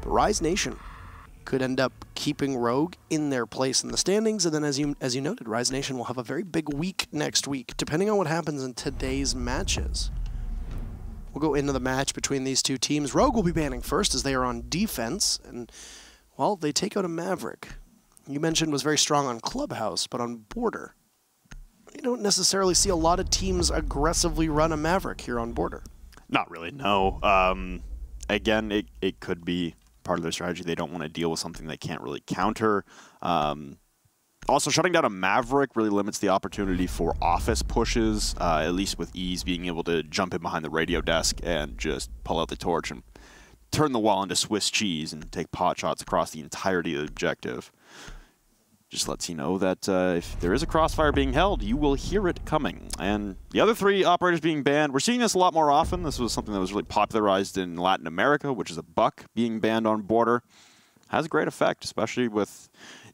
But Rise Nation could end up keeping Rogue in their place in the standings, and then as you noted, Rise Nation will have a very big week next week, depending on what happens in today's matches. We'll go into the match between these two teams. Rogue will be banning first as they are on defense, and, well, they take out a Maverick. You mentioned was very strong on Clubhouse, but on Border, you don't necessarily see a lot of teams aggressively run a Maverick here on Border. Not really, no. Again, it could be part of their strategy. They don't want to deal with something they can't really counter. Also, shutting down a Maverick really limits the opportunity for office pushes, at least with Ease being able to jump in behind the radio desk and just pull out the torch and turn the wall into Swiss cheese and take pot shots across the entirety of the objective. Just lets you know that if there is a crossfire being held, you will hear it coming. And the other 3 operators being banned, we're seeing this a lot more often. This was something that was really popularized in Latin America, which is a buck being banned on Border. Has a great effect, especially with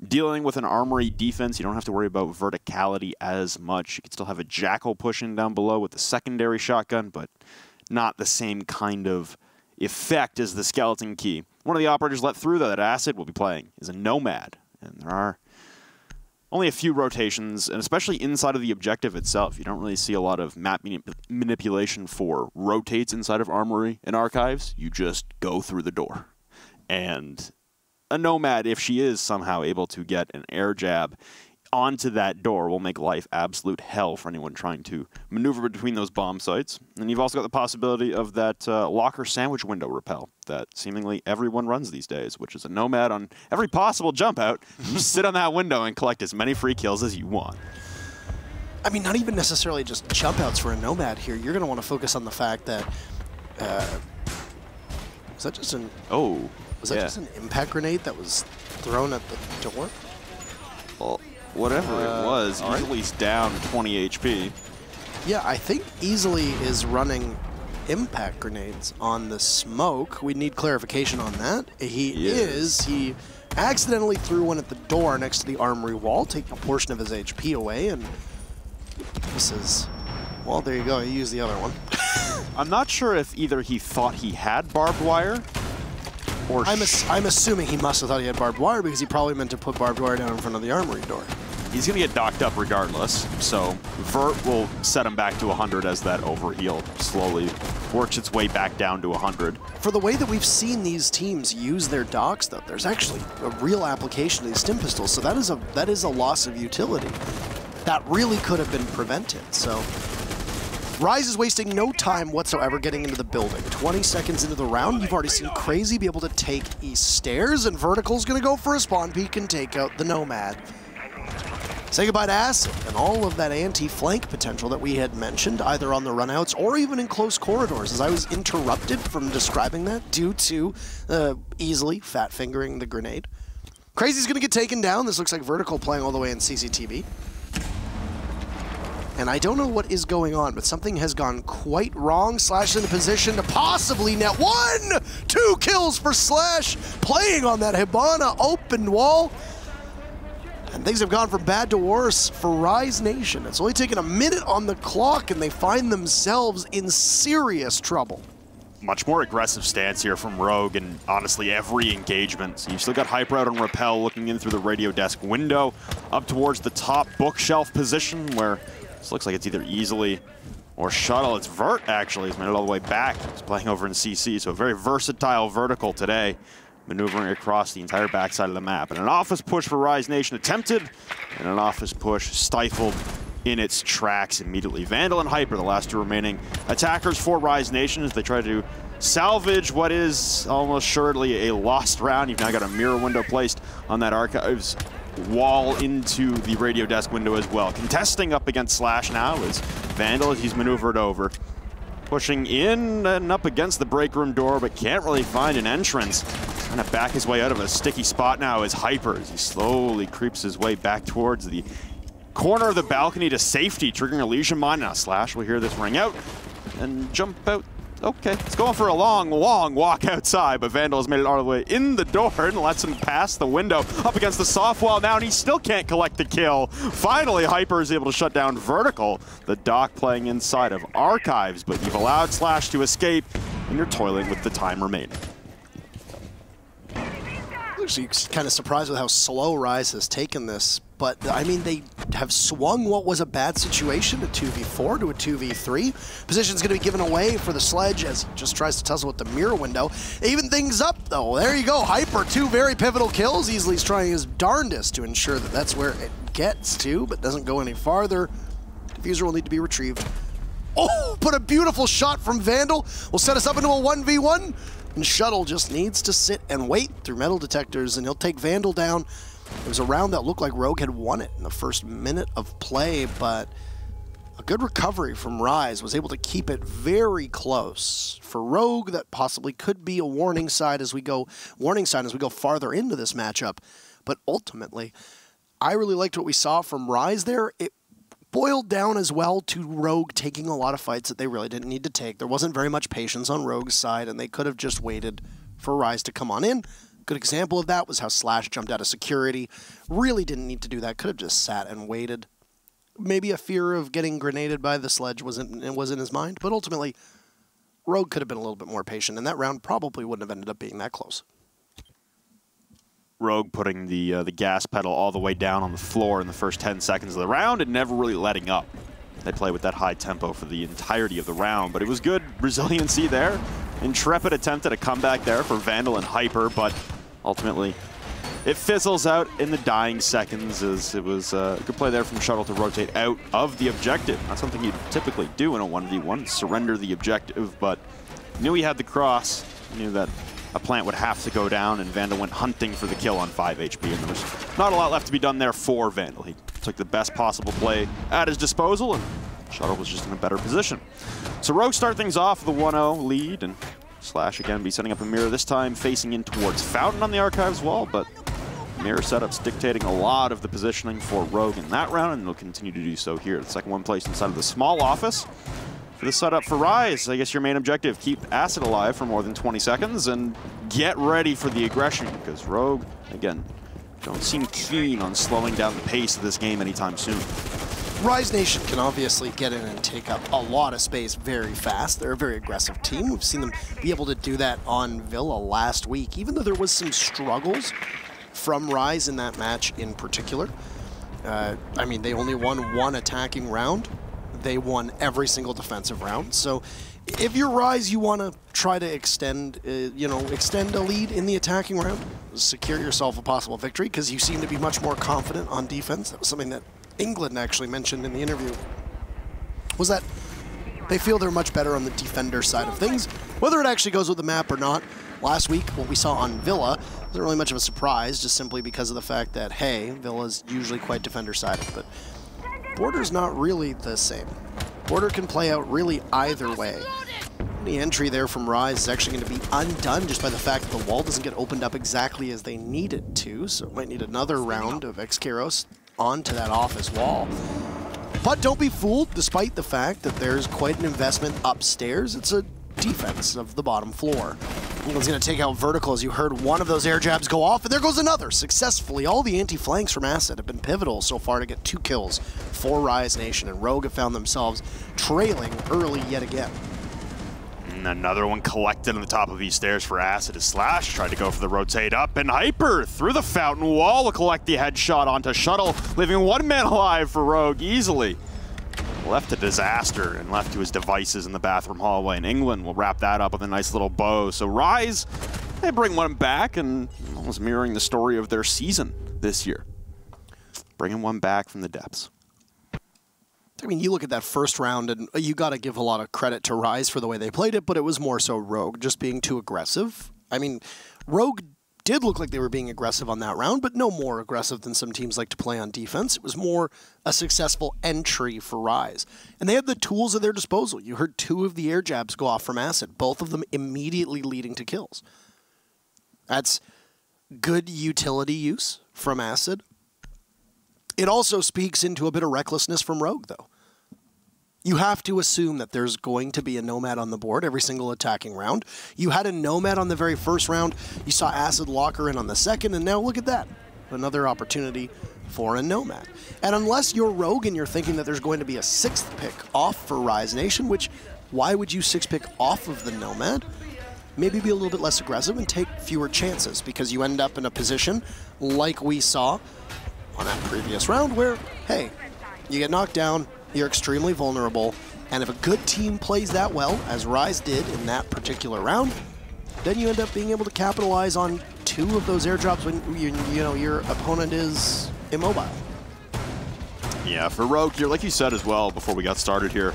dealing with an armory defense. You don't have to worry about verticality as much. You can still have a Jackal pushing down below with the secondary shotgun, but not the same kind of effect as the Skeleton Key. One of the operators let through, though, that Acid will be playing is a Nomad. And there are only a few rotations, and especially inside of the objective itself. You don't really see a lot of map manipulation for rotates inside of Armory and Archives. You just go through the door. And a Nomad, if she is somehow able to get an air jab onto that door, will make life absolute hell for anyone trying to maneuver between those bomb sites. And you've also got the possibility of that locker sandwich window rappel that seemingly everyone runs these days, which is a Nomad on every possible jump out. You sit on that window and collect as many free kills as you want. I mean, not even necessarily just jump outs for a Nomad here. You're going to want to focus on the fact that was that just an just an impact grenade that was thrown at the door? Well, whatever it was, Easy's down 20 HP. Yeah, I think Easily is running impact grenades on the smoke. We need clarification on that. He is. He accidentally threw one at the door next to the armory wall, taking a portion of his HP away, and this is, well, there you go. He used the other one. I'm not sure if either he thought he had barbed wire, or I'm assuming he must have thought he had barbed wire because he probably meant to put barbed wire down in front of the armory door. He's going to get docked up regardless, so Vert will set him back to 100 as that overheal slowly works its way back down to 100. For the way that we've seen these teams use their docks, though, there's actually a real application of these stim pistols, so that is a loss of utility that really could have been prevented. So Rise is wasting no time whatsoever getting into the building. 20 seconds into the round, you've already seen Crazy be able to take east stairs, and Vertical's going to go for a spawn peek and take out the Nomad. Say goodbye to Acid and all of that anti-flank potential that we had mentioned, either on the runouts or even in close corridors, as I was interrupted from describing that due to Easily fat-fingering the grenade. Crazy's going to get taken down. This looks like Vertical playing all the way in CCTV. And I don't know what is going on, but something has gone quite wrong. Slash in a position to possibly net 2 kills for Slash, playing on that Hibana open wall. And things have gone from bad to worse for Rise Nation. It's only taken a minute on the clock, and they find themselves in serious trouble. Much more aggressive stance here from Rogue, and honestly every engagement. So you've still got Hyper out on Rappel looking in through the radio desk window up towards the top bookshelf position, where this looks like it's either Easily or Shuttle. It's Vert, actually. He's made it all the way back. He's playing over in CC, so a very versatile Vertical today, maneuvering across the entire backside of the map. And an office push for Rise Nation attempted, and an office push stifled in its tracks immediately. Vandal and Hyper, the last 2 remaining attackers for Rise Nation, as they try to salvage what is almost assuredly a lost round. You've now got a mirror window placed on that Archives wall into the radio desk window as well. Contesting up against Slash now is Vandal as he's maneuvered over. Pushing in and up against the break room door, but can't really find an entrance. Trying to back his way out of a sticky spot now is Hyper as he slowly creeps his way back towards the corner of the balcony to safety, triggering a Legion Mine. Now Slash will hear this ring out and jump out. Okay, it's going for a long, long walk outside, but Vandal has made it all the way in the door and lets him pass the window up against the soft wall now, and he still can't collect the kill. Finally, Hyper is able to shut down Vertical, the dock playing inside of Archives, but you've allowed Slash to escape, and you're toiling with the time remaining. Actually, kind of surprised with how slow Rise has taken this. But, I mean, they have swung what was a bad situation, a 2v4 to a 2v3. Position's going to be given away for the Sledge as he just tries to tussle with the mirror window. Even things up, though. There you go. Hyper, 2 very pivotal kills. Easley's trying his darndest to ensure that that's where it gets to, but doesn't go any farther. Diffuser will need to be retrieved. Oh, but a beautiful shot from Vandal will set us up into a 1v1. And Shuttle just needs to sit and wait through metal detectors, and he'll take Vandal down. It was a round that looked like Rogue had won it in the first minute of play, but a good recovery from Rise was able to keep it very close. For Rogue, that possibly could be a warning sign as we go farther into this matchup. But ultimately, I really liked what we saw from Rise there. It boiled down as well to Rogue taking a lot of fights that they really didn't need to take. There wasn't very much patience on Rogue's side, and they could have just waited for Rise to come on in. Good example of that was how Slash jumped out of security. Really didn't need to do that. Could have just sat and waited. Maybe a fear of getting grenaded by the Sledge was in his mind, but ultimately, Rogue could have been a little bit more patient, and that round probably wouldn't have ended up being that close. Rogue putting the gas pedal all the way down on the floor in the first 10 seconds of the round and never really letting up. They play with that high tempo for the entirety of the round, but it was good resiliency there. Intrepid attempt at a comeback there for Vandal and Hyper, but ultimately it fizzles out in the dying seconds as it was a good play there from Shuttle to rotate out of the objective. Not something you'd typically do in a 1v1, surrender the objective, but knew he had the cross, knew that a plant would have to go down, and Vandal went hunting for the kill on 5 HP, and there was not a lot left to be done there for Vandal. He took the best possible play at his disposal, and Shuttle was just in a better position. So Rogue start things off with a 1-0 lead, and Slash again be setting up a mirror, this time facing in towards Fountain on the Archives wall, but mirror setups dictating a lot of the positioning for Rogue in that round, and they'll continue to do so here. The second one placed inside of the small office. For the setup for Rise, I guess your main objective, keep Acid alive for more than 20 seconds and get ready for the aggression, because Rogue, again, don't seem keen on slowing down the pace of this game anytime soon. Rise Nation can obviously get in and take up a lot of space very fast. They're a very aggressive team. We've seen them be able to do that on Villa last week, even though there was some struggles from Rise in that match in particular. I mean, they only won one attacking round. They won every single defensive round. So if you're Rise, you want to try to extend a lead in the attacking round, secure yourself a possible victory, because you seem to be much more confident on defense. That was something that England actually mentioned in the interview, was that they feel they're much better on the defender side of things. Whether it actually goes with the map or not, last week, what we saw on Villa wasn't really much of a surprise, just simply because of the fact that, hey, Villa's usually quite defender-sided, but Border's not really the same. Border can play out really either way. The entry there from Rise is actually going to be undone just by the fact that the wall doesn't get opened up exactly as they need it to, so it might need another round of Excaros onto that office wall. But don't be fooled, despite the fact that there's quite an investment upstairs. It's a defense of the bottom floor. England's going to take out Vertical as you heard one of those air jabs go off, and there goes another successfully. All the anti-flanks from Acid have been pivotal so far to get 2 kills for Rise Nation, and Rogue have found themselves trailing early yet again. And another one collected on the top of these stairs for Acid as Slash tried to go for the rotate up, and Hyper through the Fountain wall will collect the headshot onto Shuttle, leaving 1 man alive for Rogue easily. Left to disaster and left to his devices in the bathroom hallway, and England will wrap that up with a nice little bow. So Rise, they bring one back, and almost mirroring the story of their season this year. Bringing one back from the depths. I mean, you look at that first round, and you got to give a lot of credit to Rise for the way they played it, but it was more so Rogue just being too aggressive. I mean, Rogue did look like they were being aggressive on that round, but no more aggressive than some teams like to play on defense. It was more a successful entry for Rise. And they had the tools at their disposal. You heard 2 of the air jabs go off from Acid, both of them immediately leading to kills. That's good utility use from Acid. It also speaks into a bit of recklessness from Rogue, though. You have to assume that there's going to be a Nomad on the board every single attacking round. You had a Nomad on the very first round. You saw Acid lock her in on the second, and now look at that. Another opportunity for a Nomad. And unless you're Rogue and you're thinking that there's going to be a 6th pick off for Rise Nation, which, why would you 6 pick off of the Nomad? maybe be a little bit less aggressive and take fewer chances, because you end up in a position like we saw on that previous round where, hey, you get knocked down, you're extremely vulnerable, and if a good team plays that well, as Rise did in that particular round, then you end up being able to capitalize on 2 of those airdrops when you know your opponent is immobile. Yeah, for Rogue, like you said as well before we got started here,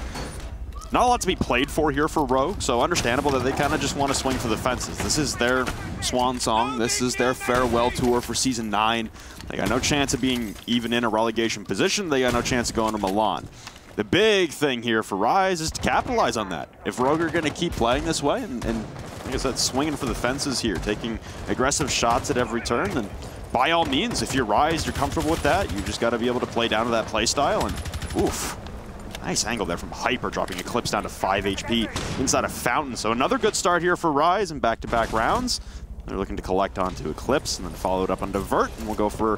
not a lot to be played for here for Rogue, so understandable that they kind of just want to swing for the fences. This is their swan song. This is their farewell tour for Season 9. They got no chance of being even in a relegation position. They got no chance of going to Milan. The big thing here for Rise is to capitalize on that. If Rogue are going to keep playing this way and like I said, swinging for the fences here, taking aggressive shots at every turn, then by all means, if you're Rise, you're comfortable with that. You just got to be able to play down to that play style, and oof. Nice angle there from Hyper, dropping Eclipse down to 5 HP inside a Fountain. So another good start here for Rise in back-to-back rounds. They're looking to collect onto Eclipse and then follow it up onto Vert, and we'll go for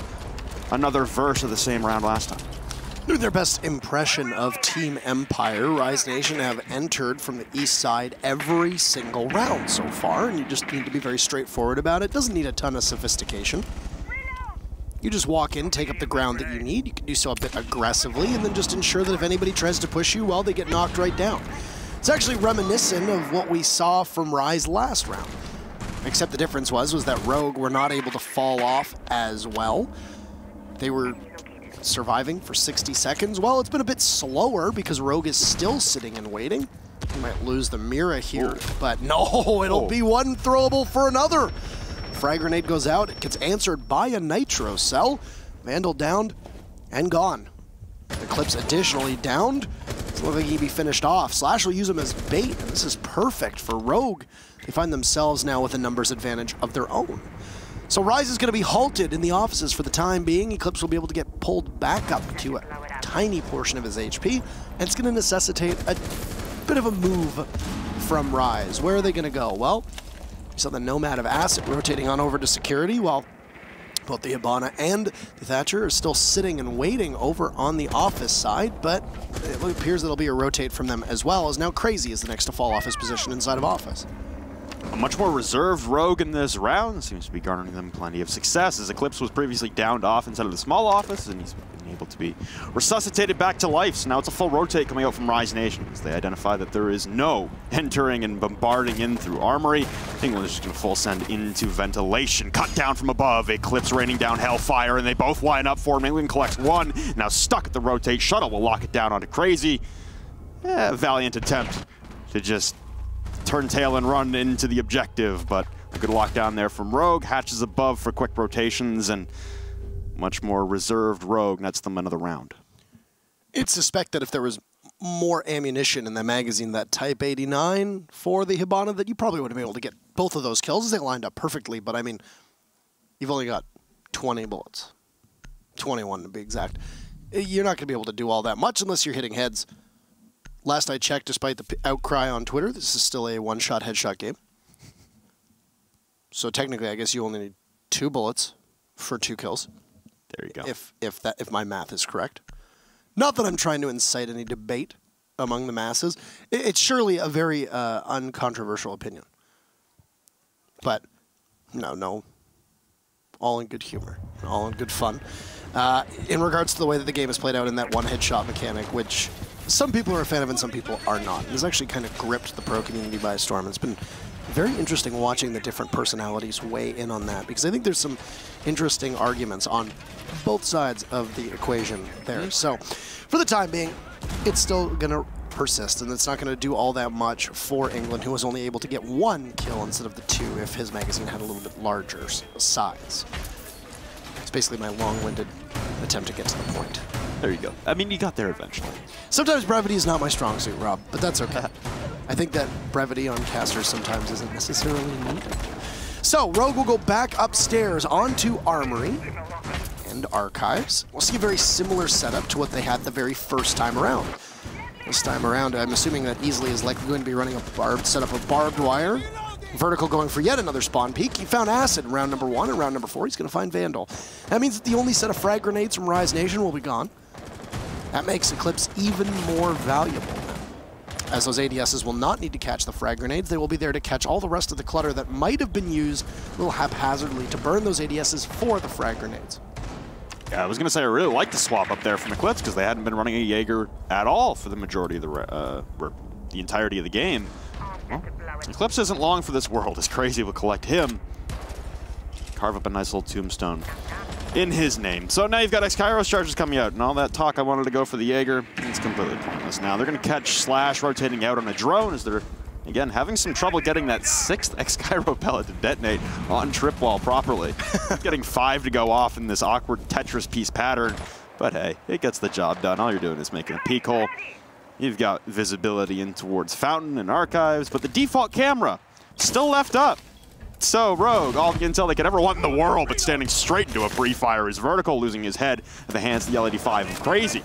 another verse of the same round last time. Doing their best impression of Team Empire, Rise Nation have entered from the east side every single round so far, and you just need to be very straightforward about it. Doesn't need a ton of sophistication. You just walk in, take up the ground that you need. You can do so a bit aggressively, and then just ensure that if anybody tries to push you, well, they get knocked right down. It's actually reminiscent of what we saw from Rise last round. Except the difference was that Rogue were not able to fall off as well. They were surviving for 60 seconds. Well, it's been a bit slower because Rogue is still sitting and waiting. He might lose the Mira here, but no, it'll be one throwable for another. Frag grenade goes out, it gets answered by a Nitro Cell. Vandal downed and gone. Eclipse additionally downed. Doesn't look like he'd be finished off. Slash will use him as bait, and this is perfect for Rogue. They find themselves now with a numbers advantage of their own. So Rise is going to be halted in the offices for the time being. Eclipse will be able to get pulled back up to a tiny portion of his HP, and it's going to necessitate a bit of a move from Rise. Where are they going to go? Well, we saw the Nomad of Acid rotating on over to security, while both the Hibana and the Thatcher are still sitting and waiting over on the office side, but it appears that it'll be a rotate from them as well, as now Crazy is the next to fall off his position inside of office. A much more reserved Rogue in this round seems to be garnering them plenty of success, as Eclipse was previously downed off inside of the small office, and he's been able to be resuscitated back to life. So now it's a full rotate coming out from Rise Nation, as they identify that there is no entering and bombarding in through Armory. England is just going to full send into Ventilation. Cut down from above, Eclipse raining down Hellfire, and they both line up for him. England collects one, now stuck at the rotate. Shuttle will lock it down onto Crazy. Valiant attempt to just turn tail and run into the objective, but a good lockdown there from Rogue. Hatches above for quick rotations, and much more reserved Rogue nets them another round. It's suspect that if there was more ammunition in the magazine, that Type 89 for the Hibana, that you probably would have been able to get both of those kills. They lined up perfectly, but I mean, you've only got 20 bullets. 21 to be exact. You're not going to be able to do all that much unless you're hitting heads. Last I checked, despite the outcry on Twitter, this is still a one-shot headshot game. So technically, I guess you only need 2 bullets for 2 kills. There you go. If my math is correct. Not that I'm trying to incite any debate among the masses. It's surely a very uncontroversial opinion. But no, all in good humor, all in good fun. In regards to the way that the game is played out in that one headshot mechanic, which some people are a fan of and some people are not. It's actually kind of gripped the pro community by storm. It's been very interesting watching the different personalities weigh in on that, because I think there's some interesting arguments on both sides of the equation there. So for the time being, it's still going to persist, and it's not going to do all that much for England, who was only able to get 1 kill instead of the 2 if his magazine had a little bit larger size. It's basically my long-winded attempt to get to the point. There you go. I mean, you got there eventually. Sometimes brevity is not my strong suit, Rob, but that's okay. I think that brevity on casters sometimes isn't necessarily needed. So, Rogue will go back upstairs onto Armory and Archives. We'll see a very similar setup to what they had the very first time around. This time around, I'm assuming that Easily is likely going to be running a setup of barbed wire. Vertical going for yet another spawn peak. He found Acid in round number 1, and round number 4 he's going to find Vandal. That means that the only set of frag grenades from Rise Nation will be gone. That makes Eclipse even more valuable now. as those ADSs will not need to catch the frag grenades. They will be there to catch all the rest of the clutter that might have been used a little haphazardly to burn those ADSs for the frag grenades. Yeah, I was going to say I really like the swap up there from Eclipse because they hadn't been running a Jaeger at all for the majority of the entirety of the game. Well, Eclipse isn't long for this world. It's crazy we'll collect him. Carve up a nice little tombstone in his name. So now you've got X-Kairos charges coming out, and all that talk I wanted to go for the Jaeger, it's completely pointless now. They're going to catch Slash rotating out on a drone as they're, again, having some trouble getting that 6th X-Kyro pellet to detonate on trip wall properly. Getting 5 to go off in this awkward Tetris piece pattern, but hey, it gets the job done. All you're doing is making a peek hole. You've got visibility in towards Fountain and Archives, but the default camera still left up. So Rogue, all the intel they could ever want in the world, but standing straight into a pre-fire is Vertical, losing his head at the hands of the L85. Crazy.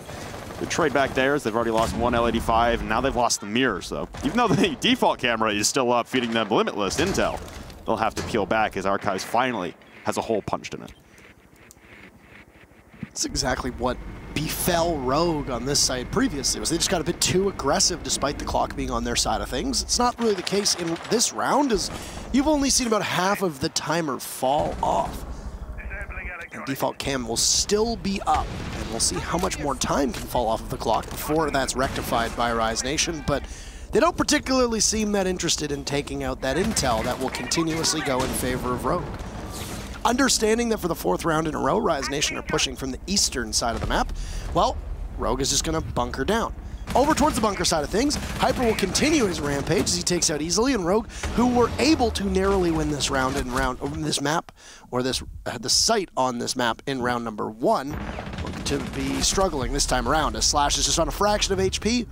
Good trade back there as they've already lost one L85, and now they've lost the mirror. So even though the default camera is still up, feeding them limitless intel, they'll have to peel back as Archives finally has a hole punched in it. That's exactly what befell Rogue on this side previously, was they just got a bit too aggressive despite the clock being on their side of things. It's not really the case in this round, as you've only seen about half of the timer fall off. And default cam will still be up, and we'll see how much more time can fall off of the clock before that's rectified by Rise Nation, but they don't particularly seem that interested in taking out that intel that will continuously go in favor of Rogue. Understanding that for the 4th round in a row, Rise Nation are pushing from the eastern side of the map, well, Rogue is just going to bunker down. Over towards the bunker side of things, Hyper will continue his rampage as he takes out easily, and Rogue, who were able to narrowly win this round in this map, or the site on this map in round number 1, look to be struggling this time around as Slash is just on a fraction of HP.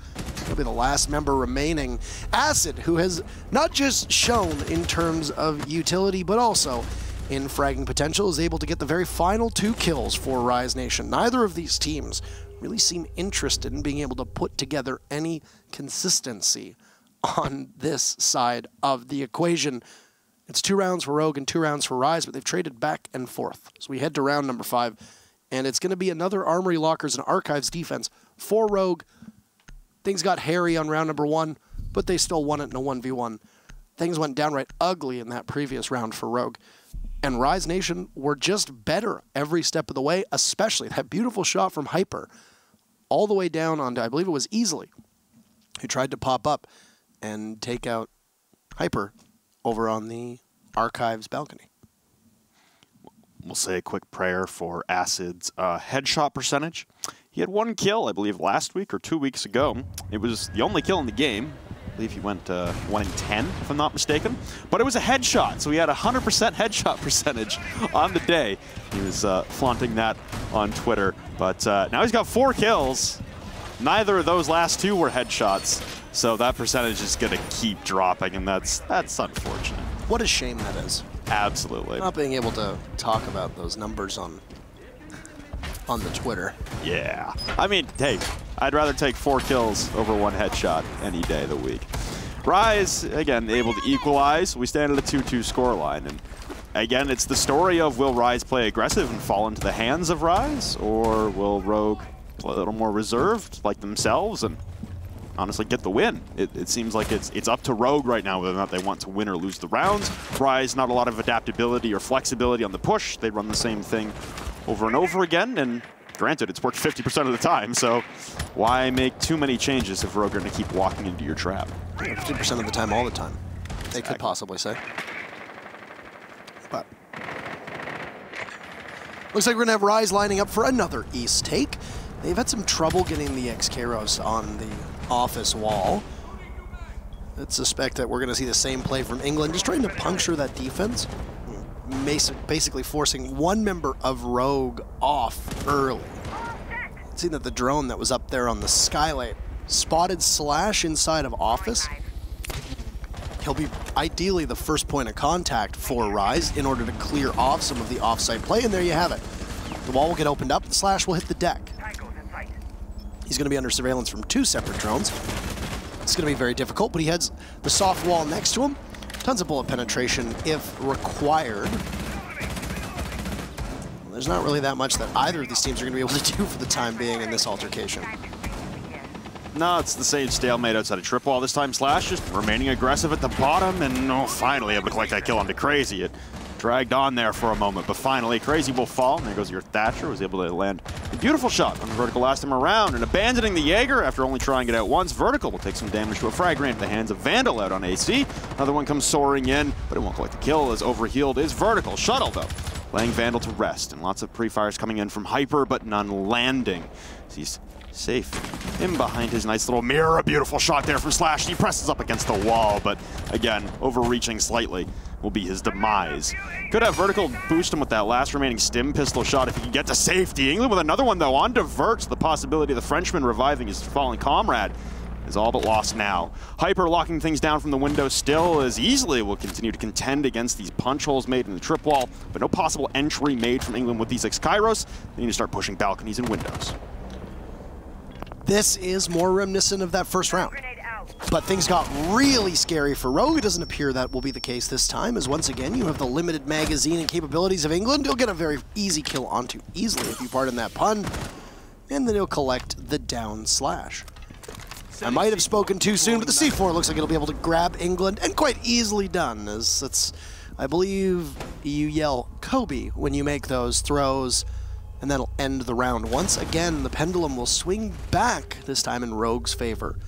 He'll be the last member remaining. Acid, who has not just shown in terms of utility, but also in fragging potential, is able to get the very final 2 kills for Rise Nation. Neither of these teams really seem interested in being able to put together any consistency on this side of the equation. It's 2 rounds for Rogue and 2 rounds for Rise, but they've traded back and forth. So we head to round number 5, and it's going to be another Armory Lockers and Archives defense for Rogue. Things got hairy on round number 1, but they still won it in a 1v1. Things went downright ugly in that previous round for Rogue. And Rise Nation were just better every step of the way, especially that beautiful shot from Hyper all the way down onto, I believe it was Easily, who tried to pop up and take out Hyper over on the Archives balcony. We'll say a quick prayer for Acid's headshot percentage. He had 1 kill, I believe, last week or 2 weeks ago. It was the only kill in the game. I believe he went 1 in 10, if I'm not mistaken. But it was a headshot, so he had a 100% headshot percentage on the day. He was flaunting that on Twitter. But now he's got 4 kills. Neither of those last 2 were headshots, so that percentage is going to keep dropping, and that's unfortunate. What a shame that is. Absolutely. Not being able to talk about those numbers on the Twitter. Yeah. I mean, hey, I'd rather take 4 kills over 1 headshot any day of the week. Rise, again, able to equalize. We stand at a 2-2 scoreline. And again, it's the story of, will Rise play aggressive and fall into the hands of Rise? Or will Rogue play a little more reserved, like themselves, and honestly get the win? It seems like it's up to Rogue right now whether or not they want to win or lose the rounds. Rise, not a lot of adaptability or flexibility on the push. They run the same thing over and over again, and granted, it's worked 50% of the time, so why make too many changes if Rogue are going to keep walking into your trap? 50% of the time, all the time, they could possibly say. But looks like we're going to have Rise lining up for another East take. They've had some trouble getting the X-Kairos on the office wall. I'd suspect that we're going to see the same play from England, just trying to puncture that defense. Basically forcing 1 member of Rogue off early. Seeing that the drone that was up there on the skylight spotted Slash inside of office. He'll be ideally the first point of contact for Rise in order to clear off some of the offsite play, and there you have it. The wall will get opened up, and Slash will hit the deck. He's going to be under surveillance from 2 separate drones. It's going to be very difficult, but he has the soft wall next to him. Tons of bullet penetration if required. There's not really that much that either of these teams are going to be able to do for the time being in this altercation. No, it's the same stalemate outside of trip wall. This time Slash just remaining aggressive at the bottom, and finally able to collect that kill onto Crazy. It dragged on there for a moment, but finally Crazy will fall, and there goes your Thatcher, was able to land a beautiful shot on the Vertical last time around, and abandoning the Jaeger after only trying it out once. Vertical will take some damage to a frag grenade at the hands of Vandal out on AC. Another one comes soaring in, but it won't collect the kill as overhealed is Vertical. Shuttle, though, laying Vandal to rest, and lots of pre-fires coming in from Hyper, but none landing. He's safe in behind his nice little mirror. A beautiful shot there from Slash. He presses up against the wall, but again, overreaching slightly will be his demise. Could have Vertical boost him with that last remaining stim pistol shot if he can get to safety. England with another one, though, on divert. The possibility of the Frenchman reviving his fallen comrade is all but lost now. Hyper locking things down from the window still as easily will continue to contend against these punch holes made in the trip wall, but no possible entry made from England with these Kairos. They need to start pushing balconies and windows. This is more reminiscent of that first round. But things got really scary for Rogue. It doesn't appear that will be the case this time, as once again you have the limited magazine and capabilities of England. He'll get a very easy kill onto easily, if you pardon that pun, and then he'll collect the down Slash. I might have spoken too soon, but the C4 looks like it'll be able to grab England, and quite easily done, as it's, I believe you yell Kobe when you make those throws, and that'll end the round. Once again, the pendulum will swing back, this time in Rogue's favor.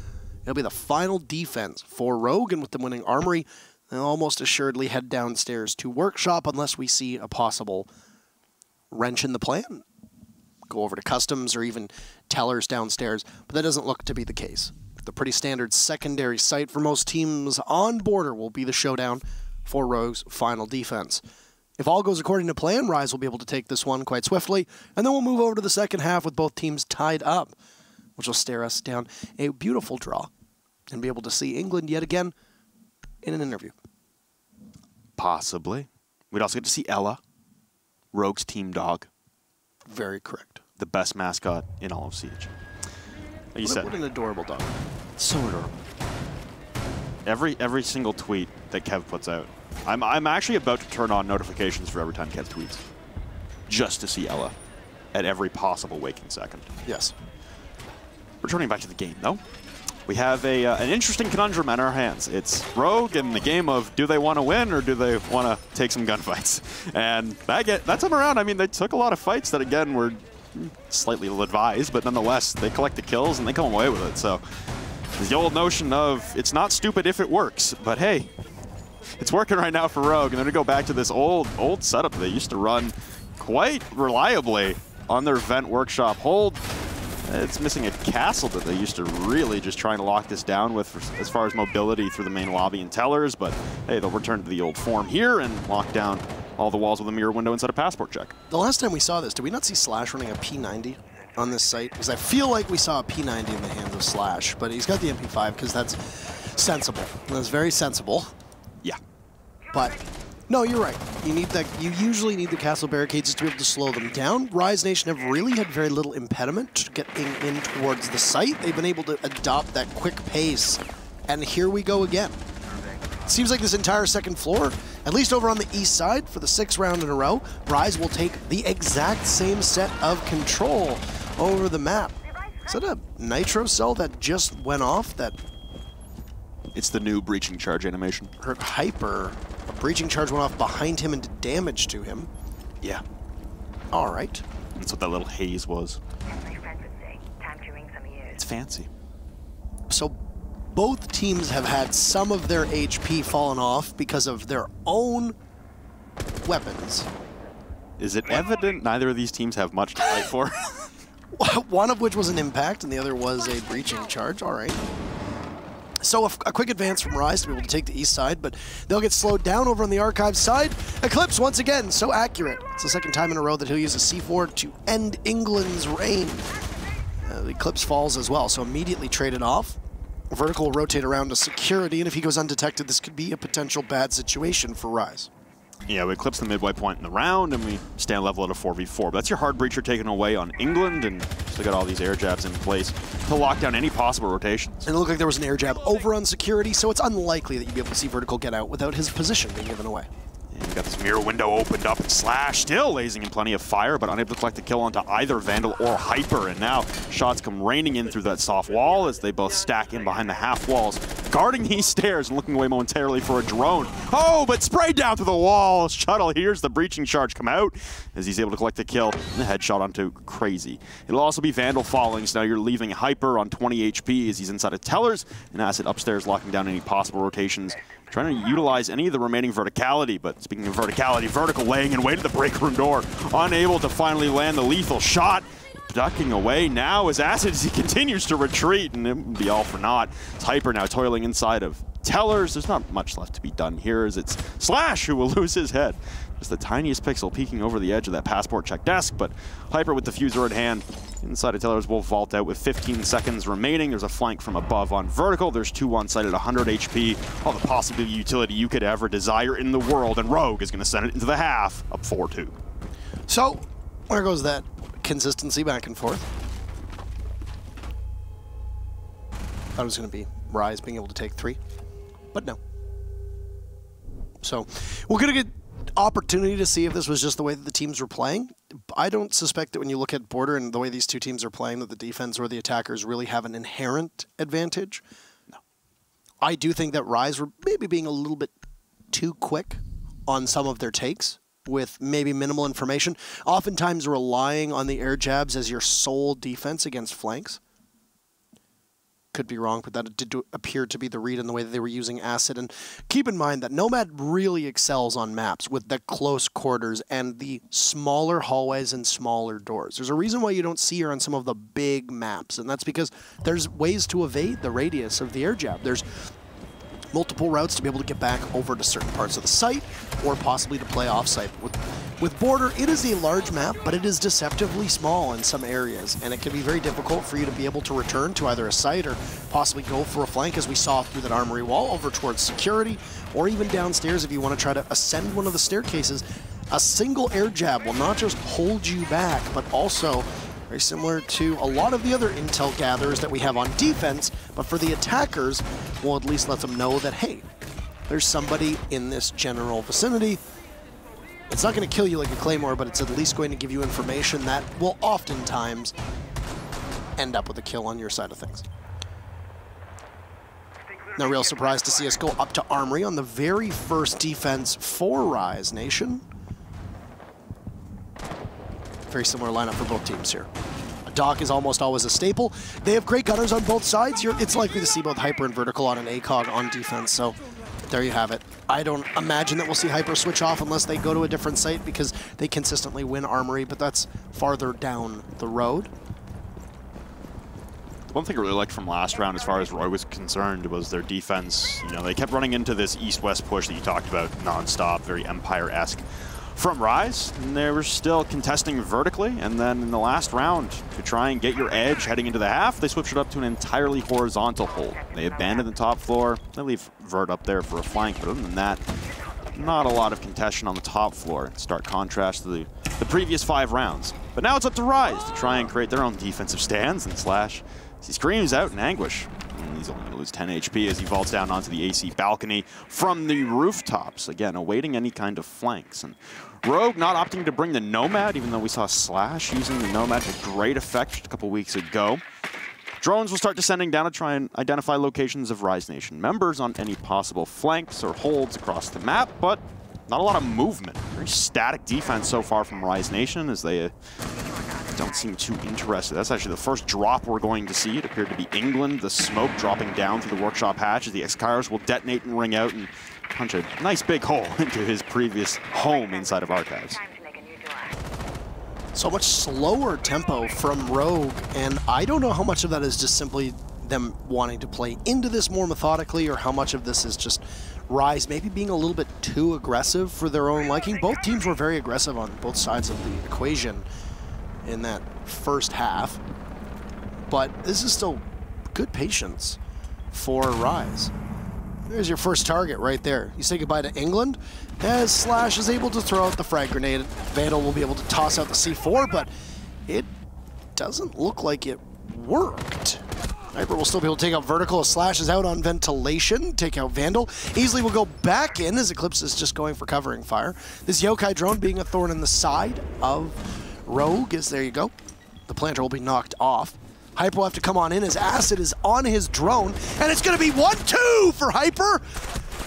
It'll be the final defense for Rogue, and with them winning Armory, they'll almost assuredly head downstairs to Workshop unless we see a possible wrench in the plan. Go over to Customs or even Tellers downstairs, but that doesn't look to be the case. The pretty standard secondary site for most teams on border will be the showdown for Rogue's final defense. If all goes according to plan, Rise will be able to take this one quite swiftly, and then we'll move over to the second half with both teams tied up, which will stare us down a beautiful draw and be able to see England yet again in an interview. Possibly. We'd also get to see Ella, Rogue's team dog. Very correct. The best mascot in all of Siege. Like you said. What an adorable dog. So adorable. Every single tweet that Kev puts out, I'm actually about to turn on notifications for every time Kev tweets, just to see Ella at every possible waking second. Yes. Returning back to the game, though, we have an interesting conundrum in our hands. It's Rogue and the game of do they want to win or do they want to take some gunfights? And that time around, I mean, they took a lot of fights that, again, were slightly ill-advised, but nonetheless, they collect the kills and they come away with it. So there's the old notion of it's not stupid if it works, but hey, it's working right now for Rogue. And they're going to go back to this old setup they used to run quite reliably on their vent workshop hold. It's missing a castle that they used to really just trying to lock this down with as far as mobility through the main lobby and Tellers, but hey, they'll return to the old form here and lock down all the walls with a mirror window inside a passport check. The last time we saw this, did we not see Slash running a P90 on this site? Because I feel like we saw a P90 in the hands of Slash, but he's got the MP5 because that's sensible. That's very sensible. Yeah. But no, you're right. You need that. You usually need the castle barricades to be able to slow them down. Rise Nation have really had very little impediment to getting in towards the site. They've been able to adopt that quick pace, and here we go again. It seems like this entire second floor, at least over on the east side, for the 6th round in a row, Rise will take the exact same set of control over the map. Is that a nitro cell that just went off? That it's the new breaching charge animation. Hurt Hyper. A breaching charge went off behind him and did damage to him. Yeah. All right. That's what that little haze was. It's fancy. So both teams have had some of their HP fallen off because of their own weapons. Is it evident neither of these teams have much to fight for? One of which was an impact and the other was a breaching charge. All right. So a quick advance from Rise to be able to take the east side, but they'll get slowed down over on the Archive side. Eclipse, once again, so accurate. It's the second time in a row that he'll use a C4 to end England's reign. The Eclipse falls as well, so immediately traded off. Vertical will rotate around to security, and if he goes undetected, this could be a potential bad situation for Rise. Yeah, we eclipse the midway point in the round, and we stand level at a 4v4. But that's your hard breacher taken away on England, and still got all these air jabs in place to lock down any possible rotations. And it looked like there was an air jab over on security, so it's unlikely that you'd be able to see Vertical get out without his position being given away. And got this mirror window opened up, and Slash still lasing in plenty of fire, but unable to collect a kill onto either Vandal or Hyper. And now shots come raining in through that soft wall as they both stack in behind the half walls, guarding these stairs and looking away momentarily for a drone. Oh, but sprayed down through the wall. Shuttle hears the breaching charge come out as he's able to collect a kill and the headshot onto Crazy. It'll also be Vandal falling, so now you're leaving Hyper on 20 HP as he's inside of Tellers, and Acid upstairs locking down any possible rotations, trying to utilize any of the remaining verticality. But speaking of verticality, Vertical laying in wait at the break room door, unable to finally land the lethal shot. Ducking away now as Acid as he continues to retreat, and it would be all for naught. It's Hyper now toiling inside of Tellers. There's not much left to be done here as it's Slash who will lose his head. Just the tiniest pixel peeking over the edge of that passport check desk, but Hyper with the fuser at hand. Inside of Tellers will vault out with 15 seconds remaining. There's a flank from above on Vertical. There's two on site at 100 HP. All the possible utility you could ever desire in the world, and Rogue is going to send it into the half, up 4-2. So, where goes that consistency back and forth? Thought it was going to be Rise being able to take 3, but no. So, we're going to get opportunity to see if this was just the way that the teams were playing. I don't suspect that when you look at Border and the way these two teams are playing that the defense or the attackers really have an inherent advantage. No. I do think that Rise were maybe being a little bit too quick on some of their takes with maybe minimal information, oftentimes relying on the air jabs as your sole defense against flanks. Could be wrong, but that did appear to be the read in the way that they were using Acid. And keep in mind that Nomad really excels on maps with the close quarters and the smaller hallways and smaller doors. There's a reason why you don't see her on some of the big maps, and that's because there's ways to evade the radius of the air jab. There's multiple routes to be able to get back over to certain parts of the site, or possibly to play off-site. With Border, it is a large map, but it is deceptively small in some areas, and it can be very difficult for you to be able to return to either a site or possibly go for a flank, as we saw through that armory wall, over towards security, or even downstairs if you want to try to ascend one of the staircases. A single air jab will not just hold you back, but also very similar to a lot of the other intel gatherers that we have on defense, but for the attackers, we'll at least let them know that, hey, there's somebody in this general vicinity. It's not going to kill you like a Claymore, but it's at least going to give you information that will oftentimes end up with a kill on your side of things. No real surprise to see us go up to Armory on the very first defense for Rise Nation. Very similar lineup for both teams here. A Doc is almost always a staple. They have great gunners on both sides. It's likely to see both Hyper and Vertical on an ACOG on defense, so there you have it. I don't imagine that we'll see Hyper switch off unless they go to a different site because they consistently win Armory, but that's farther down the road. One thing I really liked from last round as far as Roy was concerned was their defense. You know, they kept running into this east-west push that you talked about nonstop, very Empire-esque from Rise, and they were still contesting vertically, and then in the last round, to try and get your edge heading into the half, they switched it up to an entirely horizontal hold. They abandoned the top floor, they leave Vert up there for a flank, but other than that, not a lot of contention on the top floor. Stark contrast to the previous 5 rounds. But now it's up to Rise to try and create their own defensive stands, and Slash, he screams out in anguish. And he's only going to lose 10 HP as he vaults down onto the AC balcony from the rooftops. Again, awaiting any kind of flanks. And Rogue not opting to bring the Nomad, even though we saw Slash using the Nomad to great effect just a couple weeks ago. Drones will start descending down to try and identify locations of Rise Nation members on any possible flanks or holds across the map, but not a lot of movement. Very static defense so far from Rise Nation as they don't seem too interested. That's actually the first drop we're going to see. It appeared to be England, the smoke dropping down through the workshop hatch as the X-Kairos will detonate and ring out and punch a nice big hole into his previous home inside of Archives. So much slower tempo from Rogue, and I don't know how much of that is just simply them wanting to play into this more methodically, or how much of this is just Rise maybe being a little bit too aggressive for their own liking. Both teams were very aggressive on both sides of the equation in that first half, but this is still good patience for Rise. There's your first target right there. You say goodbye to England as Slash is able to throw out the frag grenade. Vandal will be able to toss out the C4, but it doesn't look like it worked. Hyper will still be able to take out Vertical. Slash is out on Ventilation. Take out Vandal. Easily will go back in as Eclipse is just going for covering fire. This Yokai drone being a thorn in the side of Rogue is, there you go. The planter will be knocked off. Hyper will have to come on in as Acid is on his drone. And it's going to be 1-2 for Hyper.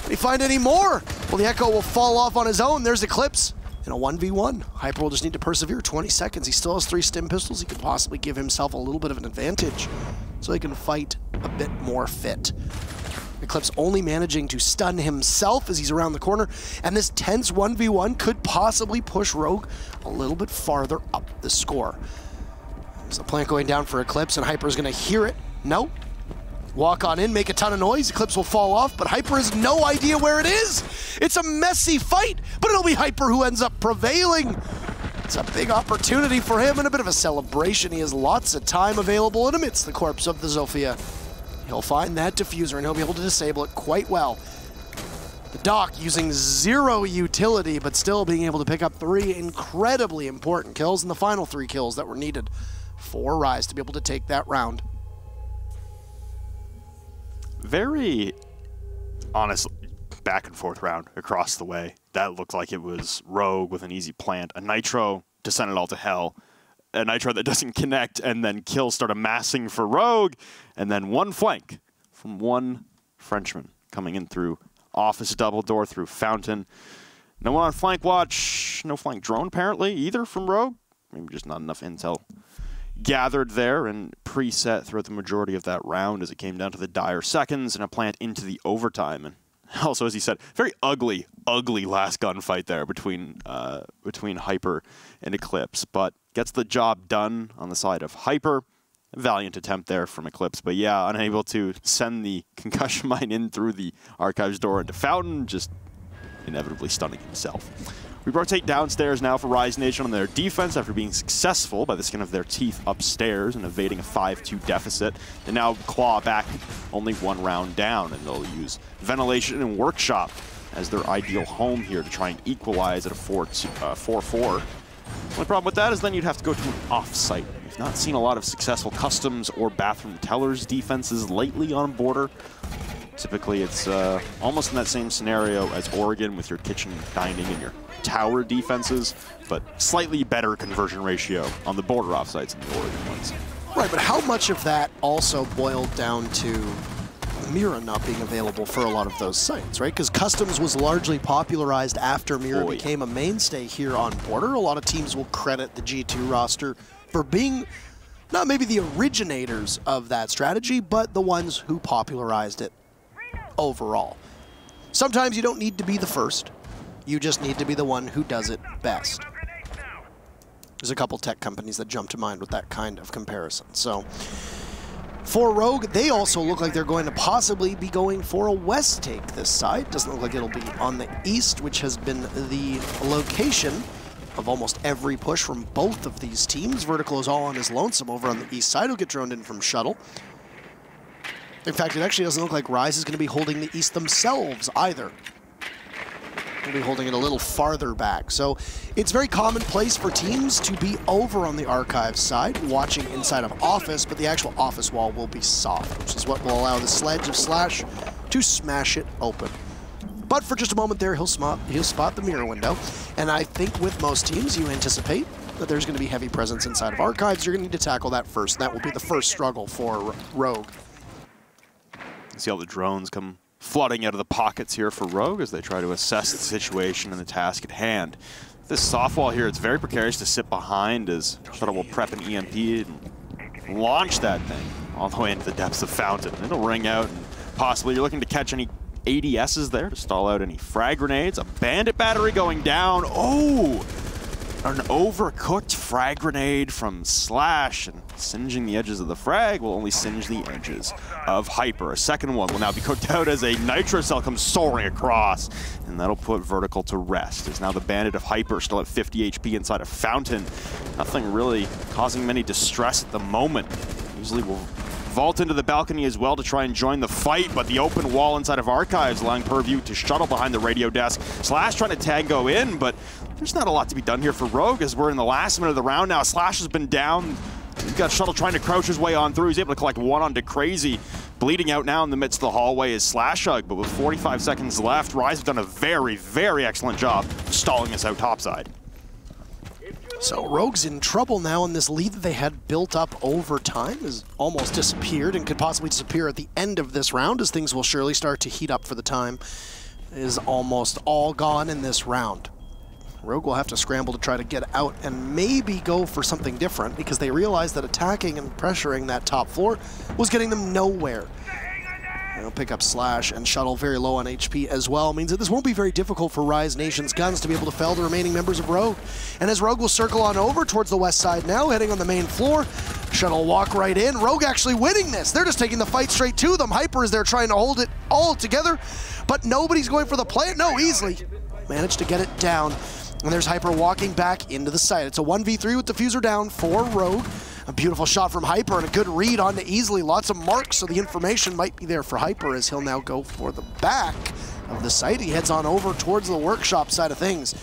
Can he find any more? Well, the Echo will fall off on his own. There's Eclipse. In a 1v1, Hyper will just need to persevere. 20 seconds. He still has 3 stim pistols. He could possibly give himself a little bit of an advantage so he can fight a bit more fit. Eclipse only managing to stun himself as he's around the corner, and this tense 1v1 could possibly push Rogue a little bit farther up the score. There's a plant going down for Eclipse, and Hyper's going to hear it. No. Walk on in, make a ton of noise. Eclipse will fall off, but Hyper has no idea where it is. It's a messy fight, but it'll be Hyper who ends up prevailing. It's a big opportunity for him and a bit of a celebration. He has lots of time available and amidst the corpse of the Zofia. He'll find that diffuser and he'll be able to disable it quite well. The Doc using 0 utility, but still being able to pick up 3 incredibly important kills, and the final 3 kills that were needed for Rise to be able to take that round. Very honestly, back and forth round across the way. That looked like it was Rogue with an easy plant, a Nitro to send it all to hell, a Nitro that doesn't connect, and then kills start amassing for Rogue, and then one flank from one Frenchman coming in through Office double door through Fountain. No one on flank watch, no flank drone apparently either from Rogue. Maybe just not enough intel gathered there and preset throughout the majority of that round as it came down to the dire seconds and a plant into the overtime. And also, as he said, very ugly last gunfight there between Hyper and Eclipse, but gets the job done on the side of Hyper. A valiant attempt there from Eclipse, but yeah, unable to send the concussion mine in through the Archives door into Fountain, just inevitably stunning himself. We rotate downstairs now for Rise Nation on their defense after being successful by the skin of their teeth upstairs and evading a 5-2 deficit. They now claw back only 1 round down, and they'll use Ventilation and Workshop as their ideal home here to try and equalize at a 4-4. The only problem with that is then you'd have to go to an off-site. We've not seen a lot of successful customs or bathroom tellers defenses lately on border. Typically, it's almost in that same scenario as Oregon with your kitchen, dining, and your tower defenses, but slightly better conversion ratio on the border offsites than the Oregon ones. Right, but how much of that also boiled down to Mira not being available for a lot of those sites, right? Because Customs was largely popularized after Mira became a mainstay here on border. A lot of teams will credit the G2 roster for being not maybe the originators of that strategy, but the ones who popularized it overall. Sometimes you don't need to be the first. You just need to be the one who does it best. There's a couple tech companies that jump to mind with that kind of comparison. So for Rogue, they also look like they're going to possibly be going for a west take this side. Doesn't look like it'll be on the east, which has been the location of almost every push from both of these teams. Vertical is all on his lonesome over on the east side. He'll get droned in from Shuttle. In fact, it actually doesn't look like Rise is going to be holding the east themselves either. They'll be holding it a little farther back. So it's very commonplace for teams to be over on the Archives side, watching inside of Office, but the actual Office wall will be soft, which is what will allow the sledge of Slash to smash it open. But for just a moment there, he'll spot the mirror window. And I think with most teams, you anticipate that there's going to be heavy presence inside of Archives. You're going to need to tackle that first, and that will be the first struggle for Rogue. See all the drones come flooding out of the pockets here for Rogue as they try to assess the situation and the task at hand. This soft wall here, it's very precarious to sit behind as Shuttle will prep an EMP and launch that thing all the way into the depths of Fountain. It'll ring out and possibly you're looking to catch any ADSs there to stall out any frag grenades. A bandit battery going down. Oh! An overcooked frag grenade from Slash, and singeing the edges of the frag will only singe the edges of Hyper. A second one will now be cooked out as a Nitro cell comes soaring across, and that'll put Vertical to rest. As now the bandit of Hyper still at 50 HP inside of Fountain. Nothing really causing many distress at the moment. Usually will vault into the balcony as well to try and join the fight, but the open wall inside of Archives allowing purview to Shuttle behind the radio desk. Slash trying to tango in, but there's not a lot to be done here for Rogue as we're in the last minute of the round now. Slash has been down got Shuttle trying to crouch his way on through. He's able to collect one onto Crazy. Bleeding out now in the midst of the hallway is Slashug, but with 45 seconds left, Rise have done a very, very excellent job stalling us out topside. So Rogue's in trouble now, and this lead that they had built up over time has almost disappeared and could possibly disappear at the end of this round, as things will surely start to heat up for the time. It is almost all gone in this round. Rogue will have to scramble to try to get out and maybe go for something different, because they realized that attacking and pressuring that top floor was getting them nowhere. They'll pick up Slash and Shuttle very low on HP as well. Means that this won't be very difficult for Rise Nation's guns to be able to fell the remaining members of Rogue. And as Rogue will circle on over towards the west side now, heading on the main floor, Shuttle walk right in. Rogue actually winning this. They're just taking the fight straight to them. Hyper is there trying to hold it all together, but nobody's going for the plant. No, easily managed to get it down. And there's Hyper walking back into the site. It's a 1v3 with Diffuser down for Rogue. A beautiful shot from Hyper and a good read onto Easily. Lots of marks, so the information might be there for Hyper as he'll now go for the back of the site. He heads on over towards the workshop side of things.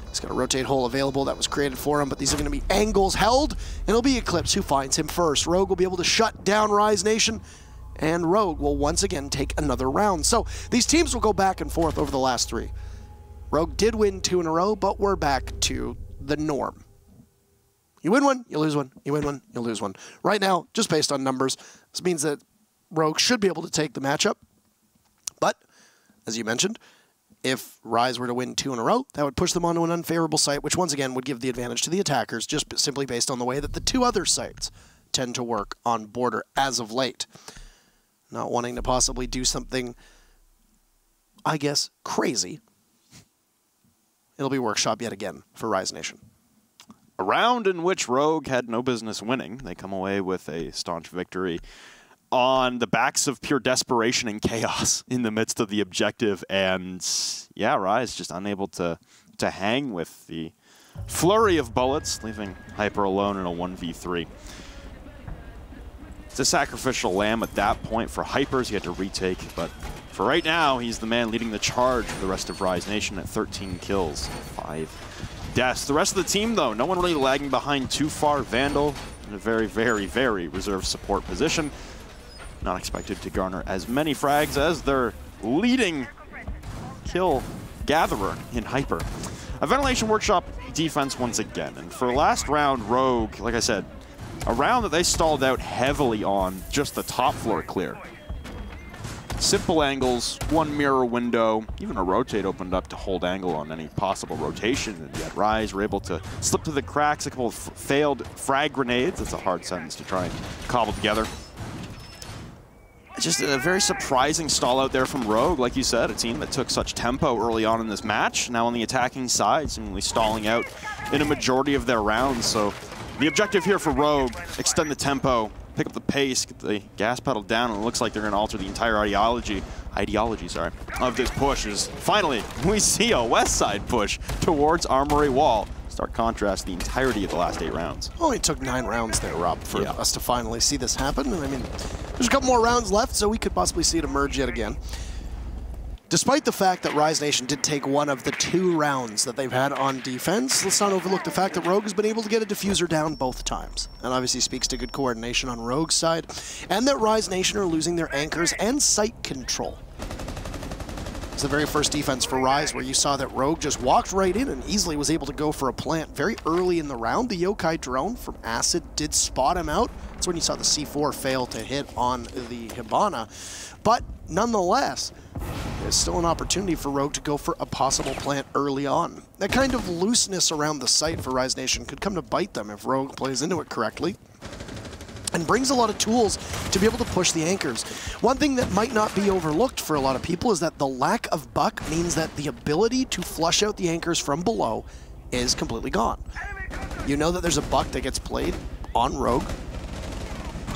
He's got a rotate hole available that was created for him, but these are going to be angles held, and it'll be Eclipse who finds him first. Rogue will be able to shut down Rise Nation, and Rogue will once again take another round. So these teams will go back and forth over the last three. Rogue did win 2 in a row, but we're back to the norm. You win one, you lose one. You win one, you lose one. Right now, just based on numbers, this means that Rogue should be able to take the matchup. But, as you mentioned, if Rise were to win 2 in a row, that would push them onto an unfavorable site, which once again would give the advantage to the attackers, just simply based on the way that the 2 other sites tend to work on border as of late. Not wanting to possibly do something, I guess, crazy. It'll be Workshop yet again for Rise Nation. A round in which Rogue had no business winning. They come away with a staunch victory on the backs of pure desperation and chaos in the midst of the objective. And yeah, Rise just unable to hang with the flurry of bullets, leaving Hyper alone in a 1v3. It's a sacrificial lamb at that point for Hypers. He had to retake, but for right now, he's the man leading the charge for the rest of Rise Nation at 13 kills, 5 deaths. The rest of the team, though, no one really lagging behind too far. Vandal in a very, very, very reserved support position. Not expected to garner as many frags as their leading kill gatherer in Hyper. A Ventilation Workshop defense once again. And for last round, Rogue, like I said, a round that they stalled out heavily on just the top floor clear. Simple angles, 1 mirror window, even a rotate opened up to hold angle on any possible rotation, and yet Rise were able to slip through the cracks. A couple of failed frag grenades. That's a hard sentence to try and cobble together. Just a very surprising stall out there from Rogue. Like you said, a team that took such tempo early on in this match, now on the attacking side, seemingly stalling out in a majority of their rounds. So the objective here for Rogue, extend the tempo, pick up the pace, get the gas pedal down, and it looks like they're going to alter the entire ideology of this push. Is finally we see a west side push towards Armory Wall. Stark contrast the entirety of the last 8 rounds. Only took 9 rounds there, Rob, for us to finally see this happen. And I mean, there's a couple more rounds left, so we could possibly see it emerge yet again. Despite the fact that Rise Nation did take one of the 2 rounds that they've had on defense, let's not overlook the fact that Rogue has been able to get a diffuser down both times. And obviously speaks to good coordination on Rogue's side, and that Rise Nation are losing their anchors and site control. It's the very first defense for Rise where you saw that Rogue just walked right in and easily was able to go for a plant very early in the round. The Yokai drone from Acid did spot him out. That's when you saw the C4 fail to hit on the Hibana. But nonetheless, there's still an opportunity for Rogue to go for a possible plant early on. That kind of looseness around the site for Rise Nation could come to bite them if Rogue plays into it correctly, and brings a lot of tools to be able to push the anchors. One thing that might not be overlooked for a lot of people is that the lack of buck means that the ability to flush out the anchors from below is completely gone. You know that there's a buck that gets played on Rogue,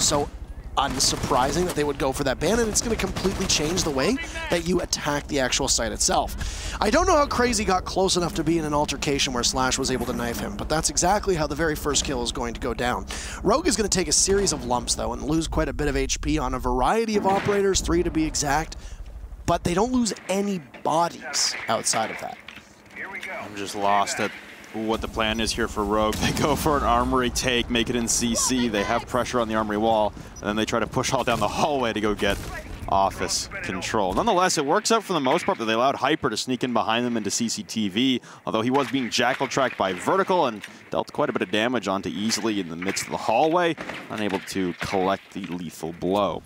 so unsurprising that they would go for that ban, and it's going to completely change the way that you attack the actual site itself. I don't know how Crazy got close enough to be in an altercation where Slash was able to knife him, but that's exactly how the very first kill is going to go down. Rogue is going to take a series of lumps, though, and lose quite a bit of HP on a variety of operators, 3 to be exact, but they don't lose any bodies outside of that. I'm just lost at what the plan is here for Rogue. They go for an armory take, make it in CC. They have pressure on the armory wall, and then they try to push all down the hallway to go get office control. Nonetheless, it works out for the most part, but they allowed Hyper to sneak in behind them into CCTV, although he was being jackal-tracked by Vertical and dealt quite a bit of damage onto Easily in the midst of the hallway, unable to collect the lethal blow.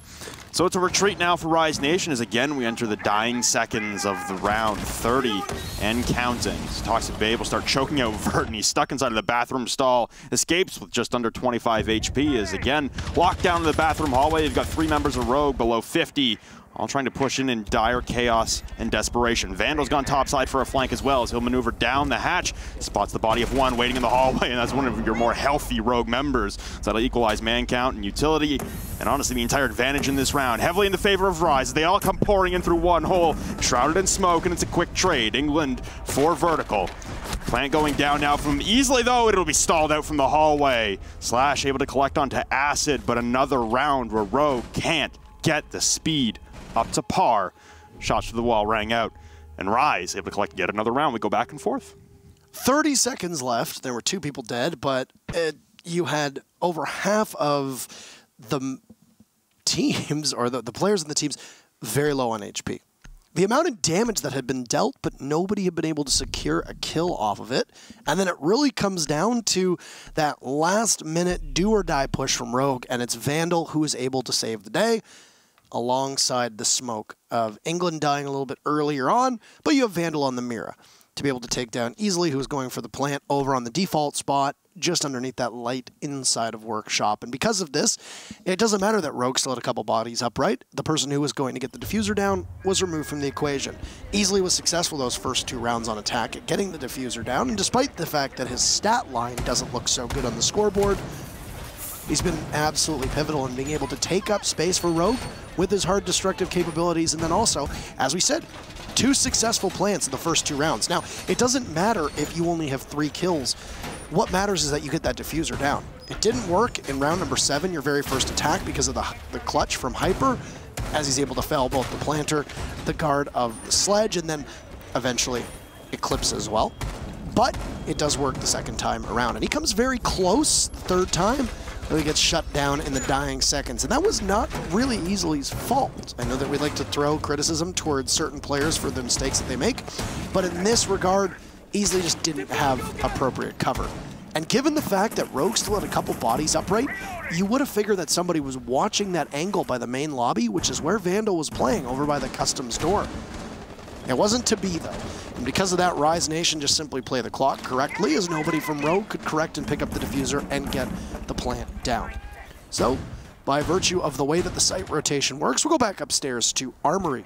So it's a retreat now for Rise Nation as again we enter the dying seconds of the round 30 and counting. So Toxic Babe will start choking out Vert, and he's stuck inside of the bathroom stall. Escapes with just under 25 HP as again walked down to the bathroom hallway. You've got 3 members of Rogue below 50. All trying to push in dire chaos and desperation. Vandal's gone topside for a flank as well as he'll maneuver down the hatch. Spots the body of one waiting in the hallway, and that's one of your more healthy Rogue members. So that'll equalize man count and utility, and honestly the entire advantage in this round. Heavily in the favor of Rise. They all come pouring in through one hole, shrouded in smoke, and it's a quick trade. England for Vertical. Plant going down now from Easily, though. It'll be stalled out from the hallway. Slash able to collect onto Acid, but another round where Rogue can't get the speed up to par. Shots to the wall rang out, and Rise able to collect yet another round. We go back and forth. 30 seconds left. There were 2 people dead, but you had over half of the teams, or the players in the teams, very low on HP. The amount of damage that had been dealt, but nobody had been able to secure a kill off of it. And then it really comes down to that last-minute do-or-die push from Rogue, and it's Vandal who is able to save the day, alongside the smoke of England dying a little bit earlier on, but you have Vandal on the Mira to be able to take down Easily, who's going for the plant over on the default spot, just underneath that light inside of Workshop. And because of this, it doesn't matter that Rogue still had a couple bodies upright. The person who was going to get the diffuser down was removed from the equation. Easily was successful those first 2 rounds on attack at getting the diffuser down, and despite the fact that his stat line doesn't look so good on the scoreboard, he's been absolutely pivotal in being able to take up space for Rogue with his hard destructive capabilities, and then also, as we said, 2 successful plants in the first 2 rounds. Now, it doesn't matter if you only have 3 kills. What matters is that you get that diffuser down. It didn't work in round number 7, your very first attack, because of the clutch from Hyper, as he's able to fell both the planter, the guard of the sledge, and then eventually Eclipse as well. But it does work the second time around, and he comes very close the third time. He gets shut down in the dying seconds, and that was not really Easily's fault. I know that we like to throw criticism towards certain players for the mistakes that they make, but in this regard, Easily just didn't have appropriate cover. And given the fact that Rogue still had a couple bodies upright, you would have figured that somebody was watching that angle by the main lobby, which is where Vandal was playing, over by the customs door. It wasn't to be, though. And because of that, Rise Nation just simply play the clock correctly, as nobody from Rogue could correct and pick up the diffuser and get the plant down. So, by virtue of the way that the site rotation works, we'll go back upstairs to Armory.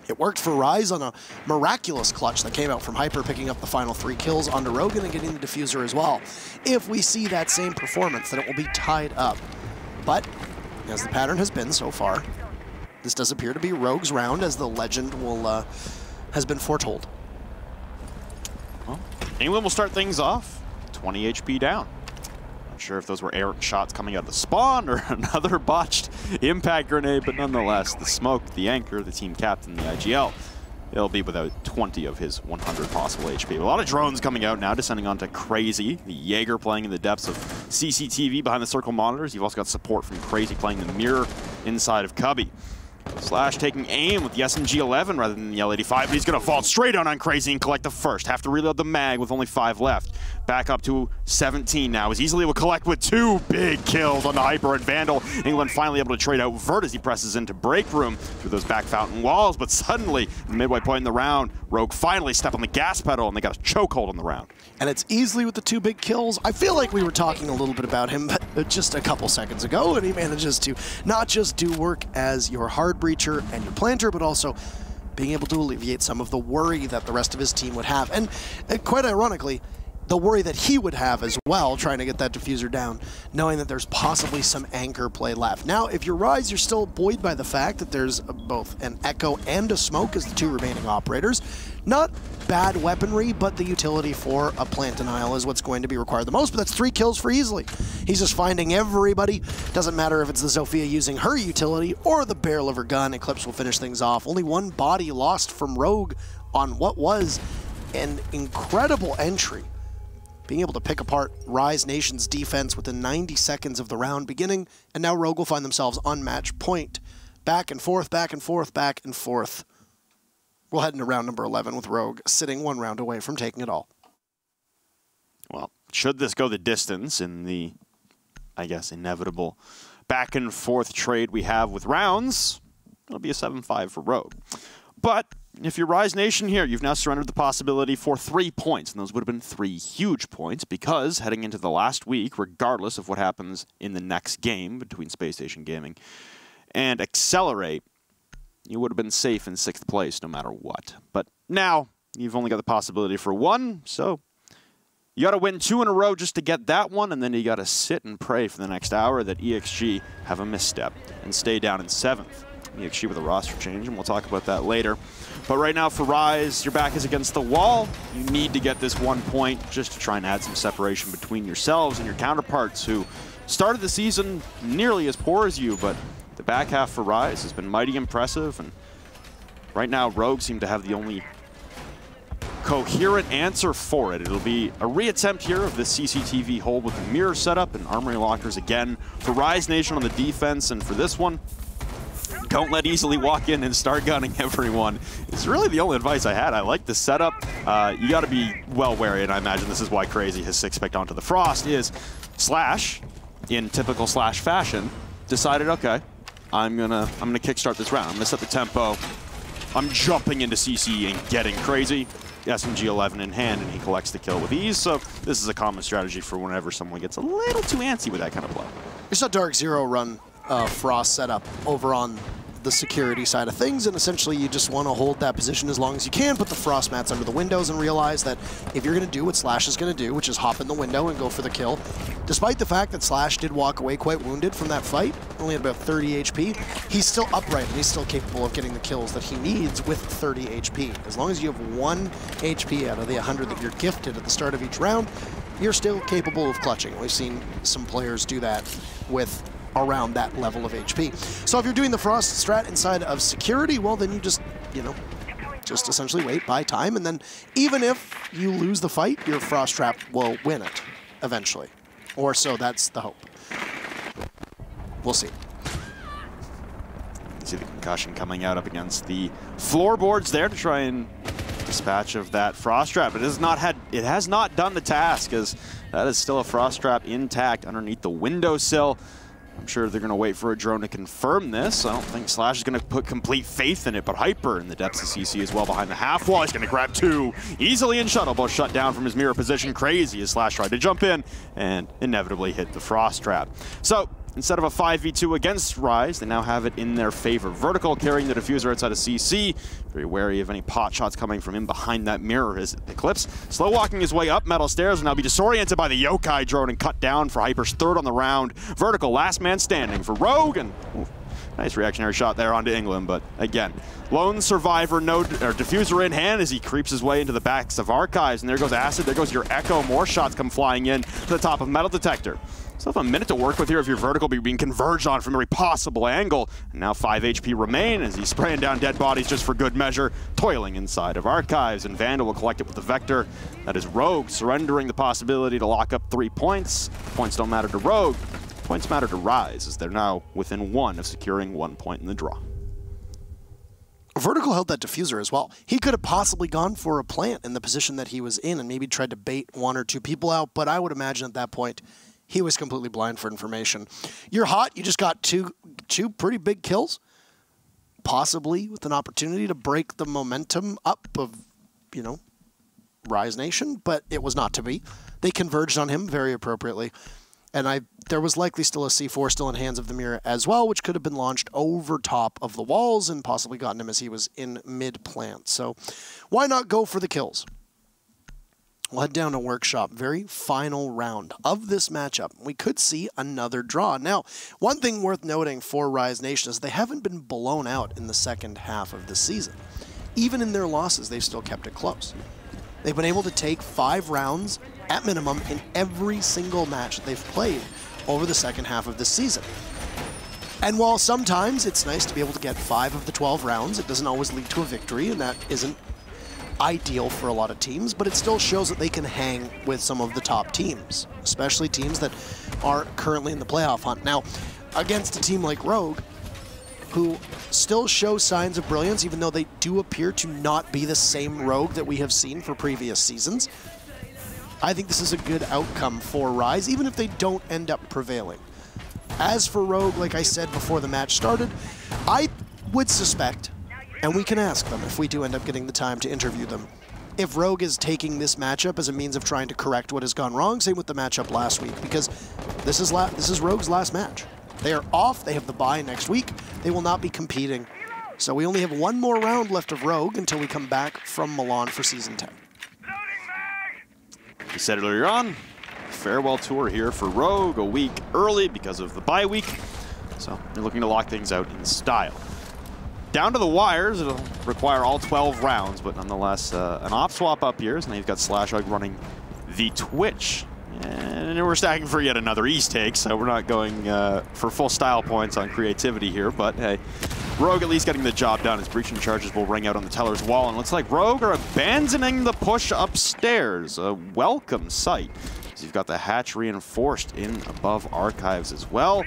It worked for Rise on a miraculous clutch that came out from Hyper, picking up the final 3 kills onto Rogue and getting the diffuser as well. If we see that same performance, then it will be tied up. But, as the pattern has been so far, this does appear to be Rogue's round, as the legend will has been foretold. Well, England will start things off. 20 HP down. Not sure if those were errant shots coming out of the spawn or another botched impact grenade, but nonetheless, the smoke, the anchor, the team captain, the IGL, he'll be without 20 of his 100 possible HP. A lot of drones coming out now, descending onto Crazy. The Jaeger playing in the depths of CCTV behind the circle monitors. You've also got support from Crazy playing the mirror inside of Cubby. Slash taking aim with the SMG-11 rather than the L-85, but he's going to fall straight on Crazy and collect the first. Have to reload the mag with only 5 left. Back up to 17 now, as Easily will collect with 2 big kills on the Hyper and Vandal. England finally able to trade out Vert as he presses into break room through those back fountain walls, but suddenly, the midway point in the round, Rogue finally stepped on the gas pedal and they got a chokehold on the round. And it's Easily with the 2 big kills. I feel like we were talking a little bit about him but just a couple seconds ago, and he manages to not just do work as your hard breacher and your planter, but also being able to alleviate some of the worry that the rest of his team would have. And quite ironically, the worry that he would have as well, trying to get that diffuser down, knowing that there's possibly some anchor play left. Now, if you're Rise, you're still buoyed by the fact that there's both an Echo and a Smoke as the 2 remaining operators. Not bad weaponry, but the utility for a plant denial is what's going to be required the most, but that's 3 kills for Easily. He's just finding everybody. Doesn't matter if it's the Zofia using her utility or the barrel of her gun. Eclipse will finish things off. Only 1 body lost from Rogue on what was an incredible entry being able to pick apart Rise Nation's defense within 90 seconds of the round beginning, and now Rogue will find themselves on match point. Back and forth, back and forth, back and forth. We'll head into round number 11 with Rogue sitting one round away from taking it all. Well, should this go the distance in the, I guess, inevitable back and forth trade we have with rounds, it'll be a 7-5 for Rogue. But if you're Rise Nation here, you've now surrendered the possibility for 3 points, and those would have been 3 huge points, because heading into the last week, regardless of what happens in the next game between Space Station Gaming and Accelerate, you would have been safe in 6th place no matter what. But now, you've only got the possibility for 1, so you got to win 2 in a row just to get that one, and then you got to sit and pray for the next hour that EXG have a misstep and stay down in 7th. EXG with a roster change, and we'll talk about that later. But right now for Rise, your back is against the wall. You need to get this 1 point just to try and add some separation between yourselves and your counterparts who started the season nearly as poor as you, but the back half for Rise has been mighty impressive, and right now Rogue seem to have the only coherent answer for it. It'll be a reattempt here of this CCTV hold with the mirror setup and armory lockers again for Rise Nation on the defense, and for this one, don't let easily walk in and start gunning everyone. It's really the only advice I had. I like the setup. You got to be well wary, and I imagine this is why Crazy has 6-picked onto the Frost, is Slash, in typical Slash fashion, decided, okay, I'm gonna kickstart this round. I'm gonna set the tempo. I'm jumping into CC and getting Crazy. SMG-11 in hand, and he collects the kill with ease, so this is a common strategy for whenever someone gets a little too antsy with that kind of play. You saw Dark Zero run Frost setup over on the security side of things, and essentially you just want to hold that position as long as you can, put the frost mats under the windows, and realize that if you're going to do what Slash is going to do, which is hop in the window and go for the kill, despite the fact that Slash did walk away quite wounded from that fight, only at about 30 HP, he's still upright and he's still capable of getting the kills that he needs with 30 HP. As long as you have 1 HP out of the 100 that you're gifted at the start of each round, you're still capable of clutching. We've seen some players do that with around that level of HP. So if you're doing the Frost strat inside of security, well then you just, you know, just essentially wait, buy time, and then even if you lose the fight, your Frost trap will win it eventually. Or so that's the hope. We'll see. You see the concussion coming out up against the floorboards there to try and dispatch of that Frost trap. It has not done the task, as that is still a Frost trap intact underneath the windowsill. I'm sure they're going to wait for a drone to confirm this. I don't think Slash is going to put complete faith in it, but Hyper in the depths of CC as well behind the half wall. He's going to grab 2 easily, and Shuttle both shut down from his mirror position. Crazy as Slash tried to jump in and inevitably hit the Frost trap. So instead of a 5v2 against Rise, they now have it in their favor. Vertical carrying the diffuser outside of CC. Very wary of any pot shots coming from in behind that mirror as Eclipse slow walking his way up metal stairs and now be disoriented by the Yokai drone and cut down for Hyper's 3rd on the round. Vertical, last man standing for Rogue, and nice reactionary shot there onto England, but again, lone survivor, no diffuser in hand as he creeps his way into the backs of Archives, and there goes Acid, there goes your Echo, more shots come flying in to the top of Metal Detector. Still have a minute to work with here if your vertical being converged on from every possible angle. And now 5 HP remain as he's spraying down dead bodies just for good measure, toiling inside of Archives, and Vandal will collect it with the Vector. That is Rogue surrendering the possibility to lock up 3 points. Points don't matter to Rogue. Points matter to Rise, as they're now within 1 of securing 1 point in the draw. Vertical held that diffuser as well. He could have possibly gone for a plant in the position that he was in and maybe tried to bait 1 or 2 people out, but I would imagine at that point he was completely blind for information. You're hot, you just got two pretty big kills, possibly with an opportunity to break the momentum up of, you know, Rise Nation, but it was not to be. They converged on him very appropriately. And there was likely still a C4 still in hands of the mirror as well, which could have been launched over top of the walls and possibly gotten him as he was in mid-plant. So why not go for the kills? We'll head down to Workshop. Very final round of this matchup. We could see another draw. Now, one thing worth noting for Rise Nation is they haven't been blown out in the second half of the season. Even in their losses, they've still kept it close. They've been able to take 5 rounds at minimum in every single match that they've played over the second half of this season. And while sometimes it's nice to be able to get 5 of the 12 rounds, it doesn't always lead to a victory, and that isn't ideal for a lot of teams, but it still shows that they can hang with some of the top teams, especially teams that are currently in the playoff hunt. Now, against a team like Rogue, who still show signs of brilliance, even though they do appear to not be the same Rogue that we have seen for previous seasons, I think this is a good outcome for Rise, even if they don't end up prevailing. As for Rogue, like I said before the match started, I would suspect, and we can ask them if we do end up getting the time to interview them, if Rogue is taking this matchup as a means of trying to correct what has gone wrong. Same with the matchup last week, because this is Rogue's last match. They are off, they have the bye next week, they will not be competing. So we only have one more round left of Rogue until we come back from Milan for Season 10. We said it earlier on, farewell tour here for Rogue, a week early because of the bye week. So they're looking to lock things out in style. Down to the wires, it'll require all 12 rounds, but nonetheless, an op swap up here, and now you've got Slashog running the Twitch. And we're stacking for yet another East take, so we're not going for full style points on creativity here, but hey, Rogue at least getting the job done as breaching charges will ring out on the teller's wall, and looks like Rogue are abandoning the push upstairs. A welcome sight, as you've got the hatch reinforced in above archives as well.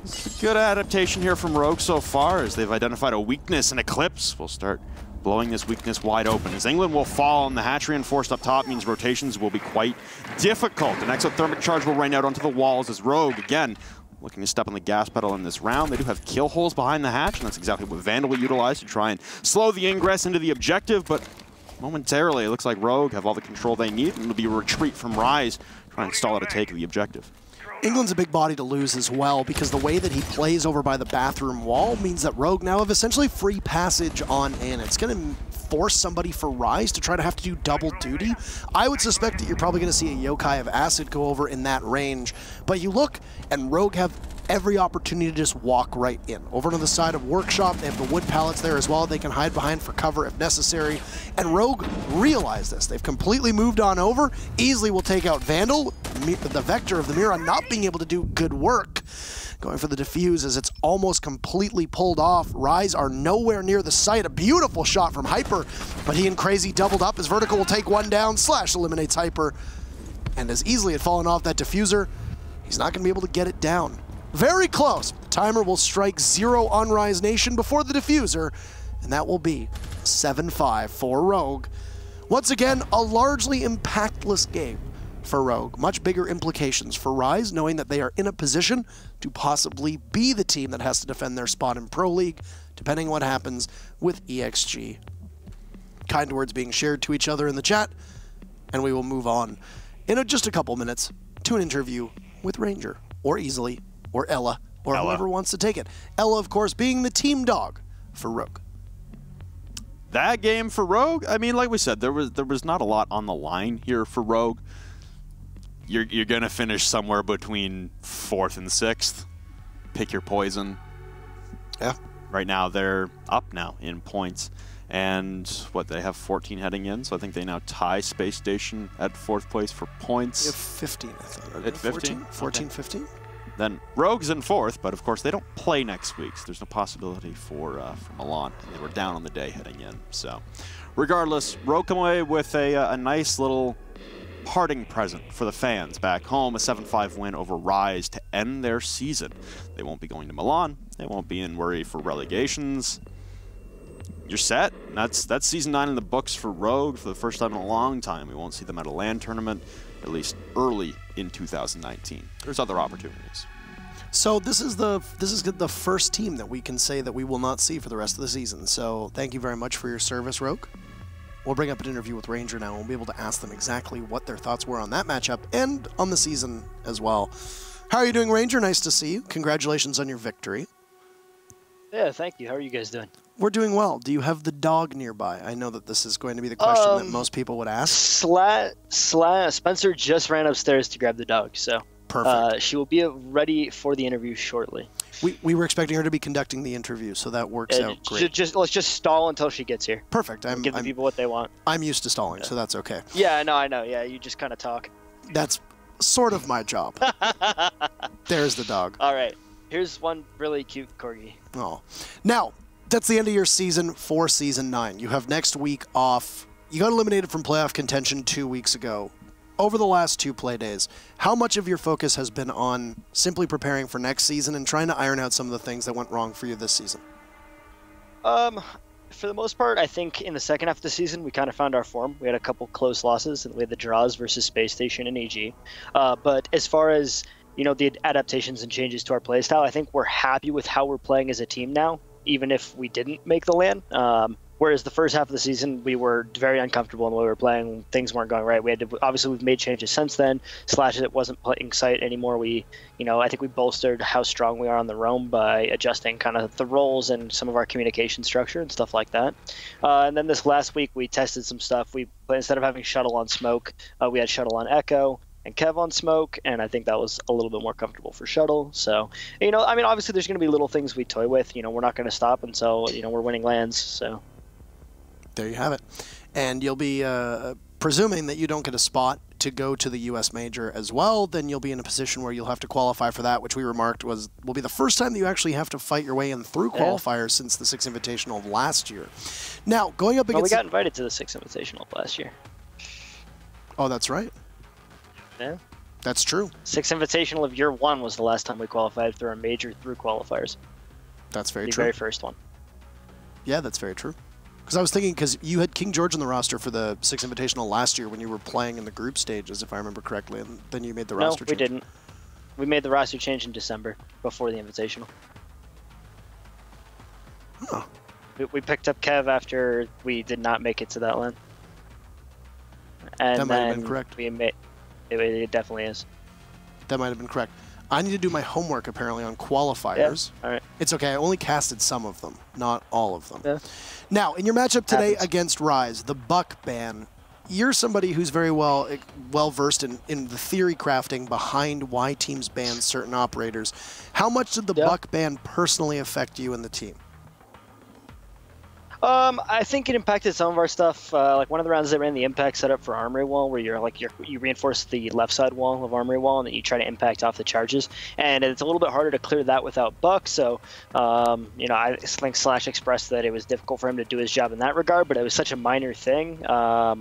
It's a good adaptation here from Rogue so far, as they've identified a weakness, and Eclipse will start blowing this weakness wide open. As England will fall and the hatch reinforced up top means rotations will be quite difficult. An exothermic charge will rain out onto the walls as Rogue, again, looking to step on the gas pedal in this round. They do have kill holes behind the hatch, and that's exactly what Vandal will utilize to try and slow the ingress into the objective, but momentarily it looks like Rogue have all the control they need, and it'll be a retreat from Rise, trying to stall out a take of the objective. England's a big body to lose as well, because the way that he plays over by the bathroom wall means that Rogue now have essentially free passage on in. It's going to force somebody for Rise to try to have to do double duty. I would suspect that you're probably going to see a Yokai of Acid go over in that range, but you look, and Rogue have every opportunity to just walk right in. Over to the side of Workshop, they have the wood pallets there as well. They can hide behind for cover if necessary, and Rogue realize this. They've completely moved on over, easily will take out Vandal, the Vector of the Mira not being able to do good work. Going for the defuse as it's almost completely pulled off. Rise are nowhere near the site. A beautiful shot from Hyper, but he and Crazy doubled up. His Vertical will take one down. Slash eliminates Hyper, and as easily had fallen off that diffuser, he's not going to be able to get it down. Very close. The timer will strike 0 on Rise Nation before the diffuser, and that will be 7-5 for Rogue. Once again, a largely impactless game for Rogue. Much bigger implications for Rise, knowing that they are in a position to possibly be the team that has to defend their spot in Pro League, depending on what happens with EXG. Kind words being shared to each other in the chat, and we will move on in just a couple minutes to an interview with Ranger, or Easily, or Ella, or whoever wants to take it. Ella, of course, being the team dog for Rogue. That game for Rogue, I mean, like we said, there was not a lot on the line here for Rogue. You're going to finish somewhere between 4th and 6th. Pick your poison. Yeah. Right now, they're up now in points. And what, they have 14 heading in, so I think they now tie Space Station at 4th place for points. They have 15, I thought. At 15? 14, okay. 15? Then Rogue's in 4th, but of course they don't play next week, so there's no possibility for Milan. They were down on the day heading in. So regardless, Rogue come away with a nice little parting present for the fans back home, a 7-5 win over Rise to end their season. They won't be going to Milan. They won't be in worry for relegations. You're set. That's Season 9 in the books for Rogue for the first time in a long time. We won't see them at a LAN tournament, at least early in 2019. There's other opportunities. So this is the first team that we can say that we will not see for the rest of the season. So thank you very much for your service, Rogue. We'll bring up an interview with Ranger now, and we'll be able to ask them exactly what their thoughts were on that matchup and on the season as well. How are you doing, Ranger? Nice to see you. Congratulations on your victory. Yeah, thank you. How are you guys doing? We're doing well. Do you have the dog nearby? I know that this is going to be the question that most people would ask. Spencer just ran upstairs to grab the dog, so perfect. She will be ready for the interview shortly. We were expecting her to be conducting the interview, so that works out great. Let's just stall until she gets here. Perfect. Give the people what they want. I'm used to stalling, so that's okay. Yeah, no, I know. Yeah, you just kind of talk. That's sort of my job. There's the dog. All right. Here's one really cute corgi. Oh. Now, that's the end of your season for Season 9. You have next week off you got eliminated from playoff contention 2 weeks ago. Over the last 2 play days, how much of your focus has been on simply preparing for next season and trying to iron out some of the things that went wrong for you this season? For the most part, I think in the second half of the season, we kind of found our form. We had a couple close losses, and we had the draws versus Space Station and EG. But as far as, the adaptations and changes to our playstyle, I think we're happy with how we're playing as a team now, even if we didn't make the LAN. Whereas the first half of the season, we were very uncomfortable in the way we were playing. Things weren't going right. Obviously, we've made changes since then. Slash it wasn't playing sight anymore. I think we bolstered how strong we are on the roam by adjusting kind of the roles and some of our communication structure and stuff like that. And then this last week, we tested some stuff. Instead of having Shuttle on Smoke, we had Shuttle on Echo and Kev on Smoke, and I think that was a little bit more comfortable for Shuttle. So, obviously, there's going to be little things we toy with. We're not going to stop until, we're winning lands, so... There you have it. And you'll be, presuming that you don't get a spot to go to the U.S. Major as well, then you'll be in a position where you'll have to qualify for that, which we remarked will be the first time that you actually have to fight your way in through qualifiers since the 6 Invitational of last year. Now, going up against... we got invited to the 6 Invitational last year. Oh, that's right. Yeah. That's true. 6 Invitational of year 1 was the last time we qualified through a major through qualifiers. That's very true. The very first one. Yeah, that's very true. Because I was thinking, because you had King George on the roster for the 6 Invitational last year when you were playing in the group stages, if I remember correctly, and then you made the roster change. No, we didn't. We made the roster change in December, before the Invitational. Huh. We picked up Kev after we did not make it to that LAN. And that might have been correct. It definitely is. That might have been correct. I need to do my homework, apparently, on qualifiers. Yeah. All right. It's okay. I only casted some of them, not all of them. Yeah. Now, in your matchup today against Rise, the Buck ban, you're somebody who's very well versed in the theory crafting behind why teams ban certain operators. How much did the Buck ban personally affect you and the team? I think it impacted some of our stuff. Like one of the rounds they ran the impact setup for Armory Wall, where you reinforce the left side wall of Armory Wall, and then you try to impact off the charges. And it's a little bit harder to clear that without Buck. So, I think Slash expressed that it was difficult for him to do his job in that regard, but it was such a minor thing. I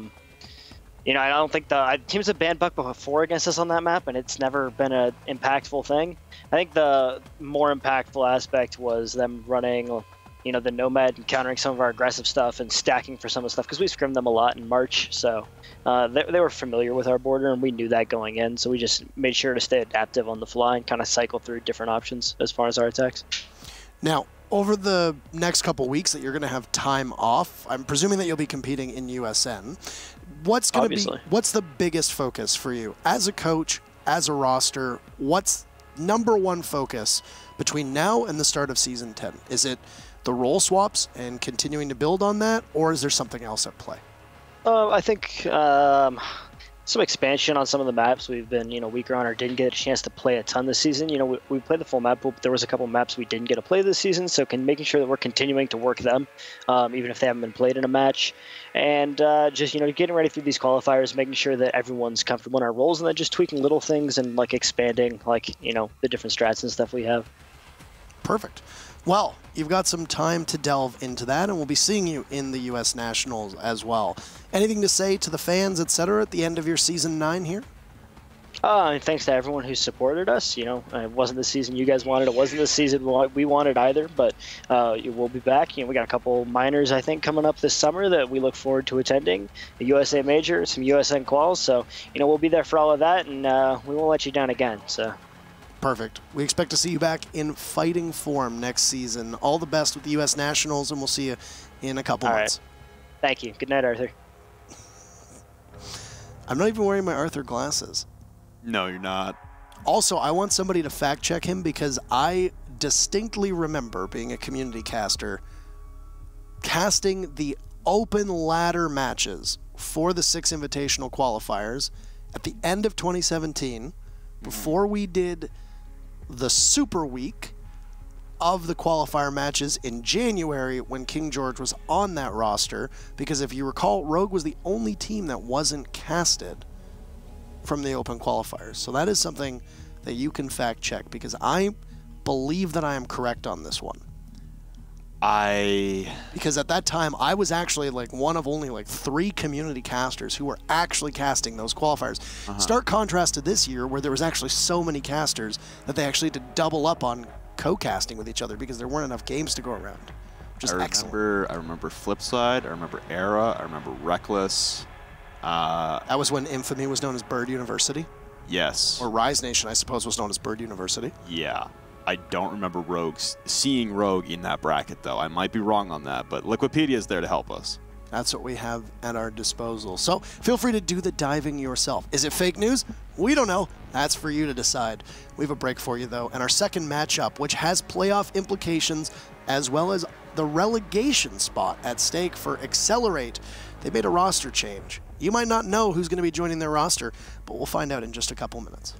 don't think teams have banned Buck before against us on that map, and it's never been an impactful thing. I think the more impactful aspect was them running the Nomad and countering some of our aggressive stuff and stacking for some of the stuff, because we scrimmed them a lot in March. So they were familiar with our border, and we knew that going in. So we just made sure to stay adaptive on the fly and kind of cycle through different options as far as our attacks. Now, over the next couple weeks that you're going to have time off, I'm presuming that you'll be competing in USN. What's the biggest focus for you as a coach, as a roster? What's #1 focus between now and the start of Season 10? Is it the role swaps and continuing to build on that, or is there something else at play? I think some expansion on some of the maps we've been weaker on or didn't get a chance to play a ton this season. We played the full map, but there was a couple maps we didn't get to play this season, so making sure that we're continuing to work them, even if they haven't been played in a match, and just getting ready through these qualifiers, making sure that everyone's comfortable in our roles, and then just tweaking little things and expanding the different strats and stuff we have. Perfect. Well, you've got some time to delve into that, and we'll be seeing you in the U.S. Nationals as well. Anything to say to the fans, etc., at the end of your Season 9 here? And thanks to everyone who supported us. It wasn't the season you guys wanted. It wasn't the season we wanted either, but we'll be back. We got a couple minors, I think, coming up this summer that we look forward to attending. The USA Major, some USN quals, so, we'll be there for all of that, and we won't let you down again, so... Perfect. We expect to see you back in fighting form next season. All the best with the U.S. Nationals, and we'll see you in a couple months. Right. Thank you. Good night, Arthur. I'm not even wearing my Arthur glasses. No, you're not. Also, I want somebody to fact check him, because I distinctly remember being a community caster, casting the open ladder matches for the 6 Invitational qualifiers at the end of 2017, before we did the Super Week of the qualifier matches in January when King George was on that roster, because if you recall, Rogue was the only team that wasn't casted from the open qualifiers. So that is something that you can fact check, because I believe that I am correct on this one. Because at that time, I was actually like one of only like 3 community casters who were actually casting those qualifiers. Stark contrast to this year, where there was actually so many casters that they actually had to double up on co-casting with each other because there weren't enough games to go around, which is excellent. I remember Flipside, I remember Era, I remember Reckless. That was when Infamy was known as Bird University. Yes. Or Rise Nation, I suppose, was known as Bird University. Yeah. I don't remember seeing Rogue in that bracket, though. I might be wrong on that, but Liquipedia is there to help us. That's what we have at our disposal. So feel free to do the diving yourself. Is it fake news? We don't know. That's for you to decide. We have a break for you, though, and our second matchup, which has playoff implications, as well as the relegation spot at stake for Accelerate. They made a roster change. You might not know who's going to be joining their roster, but we'll find out in just a couple minutes.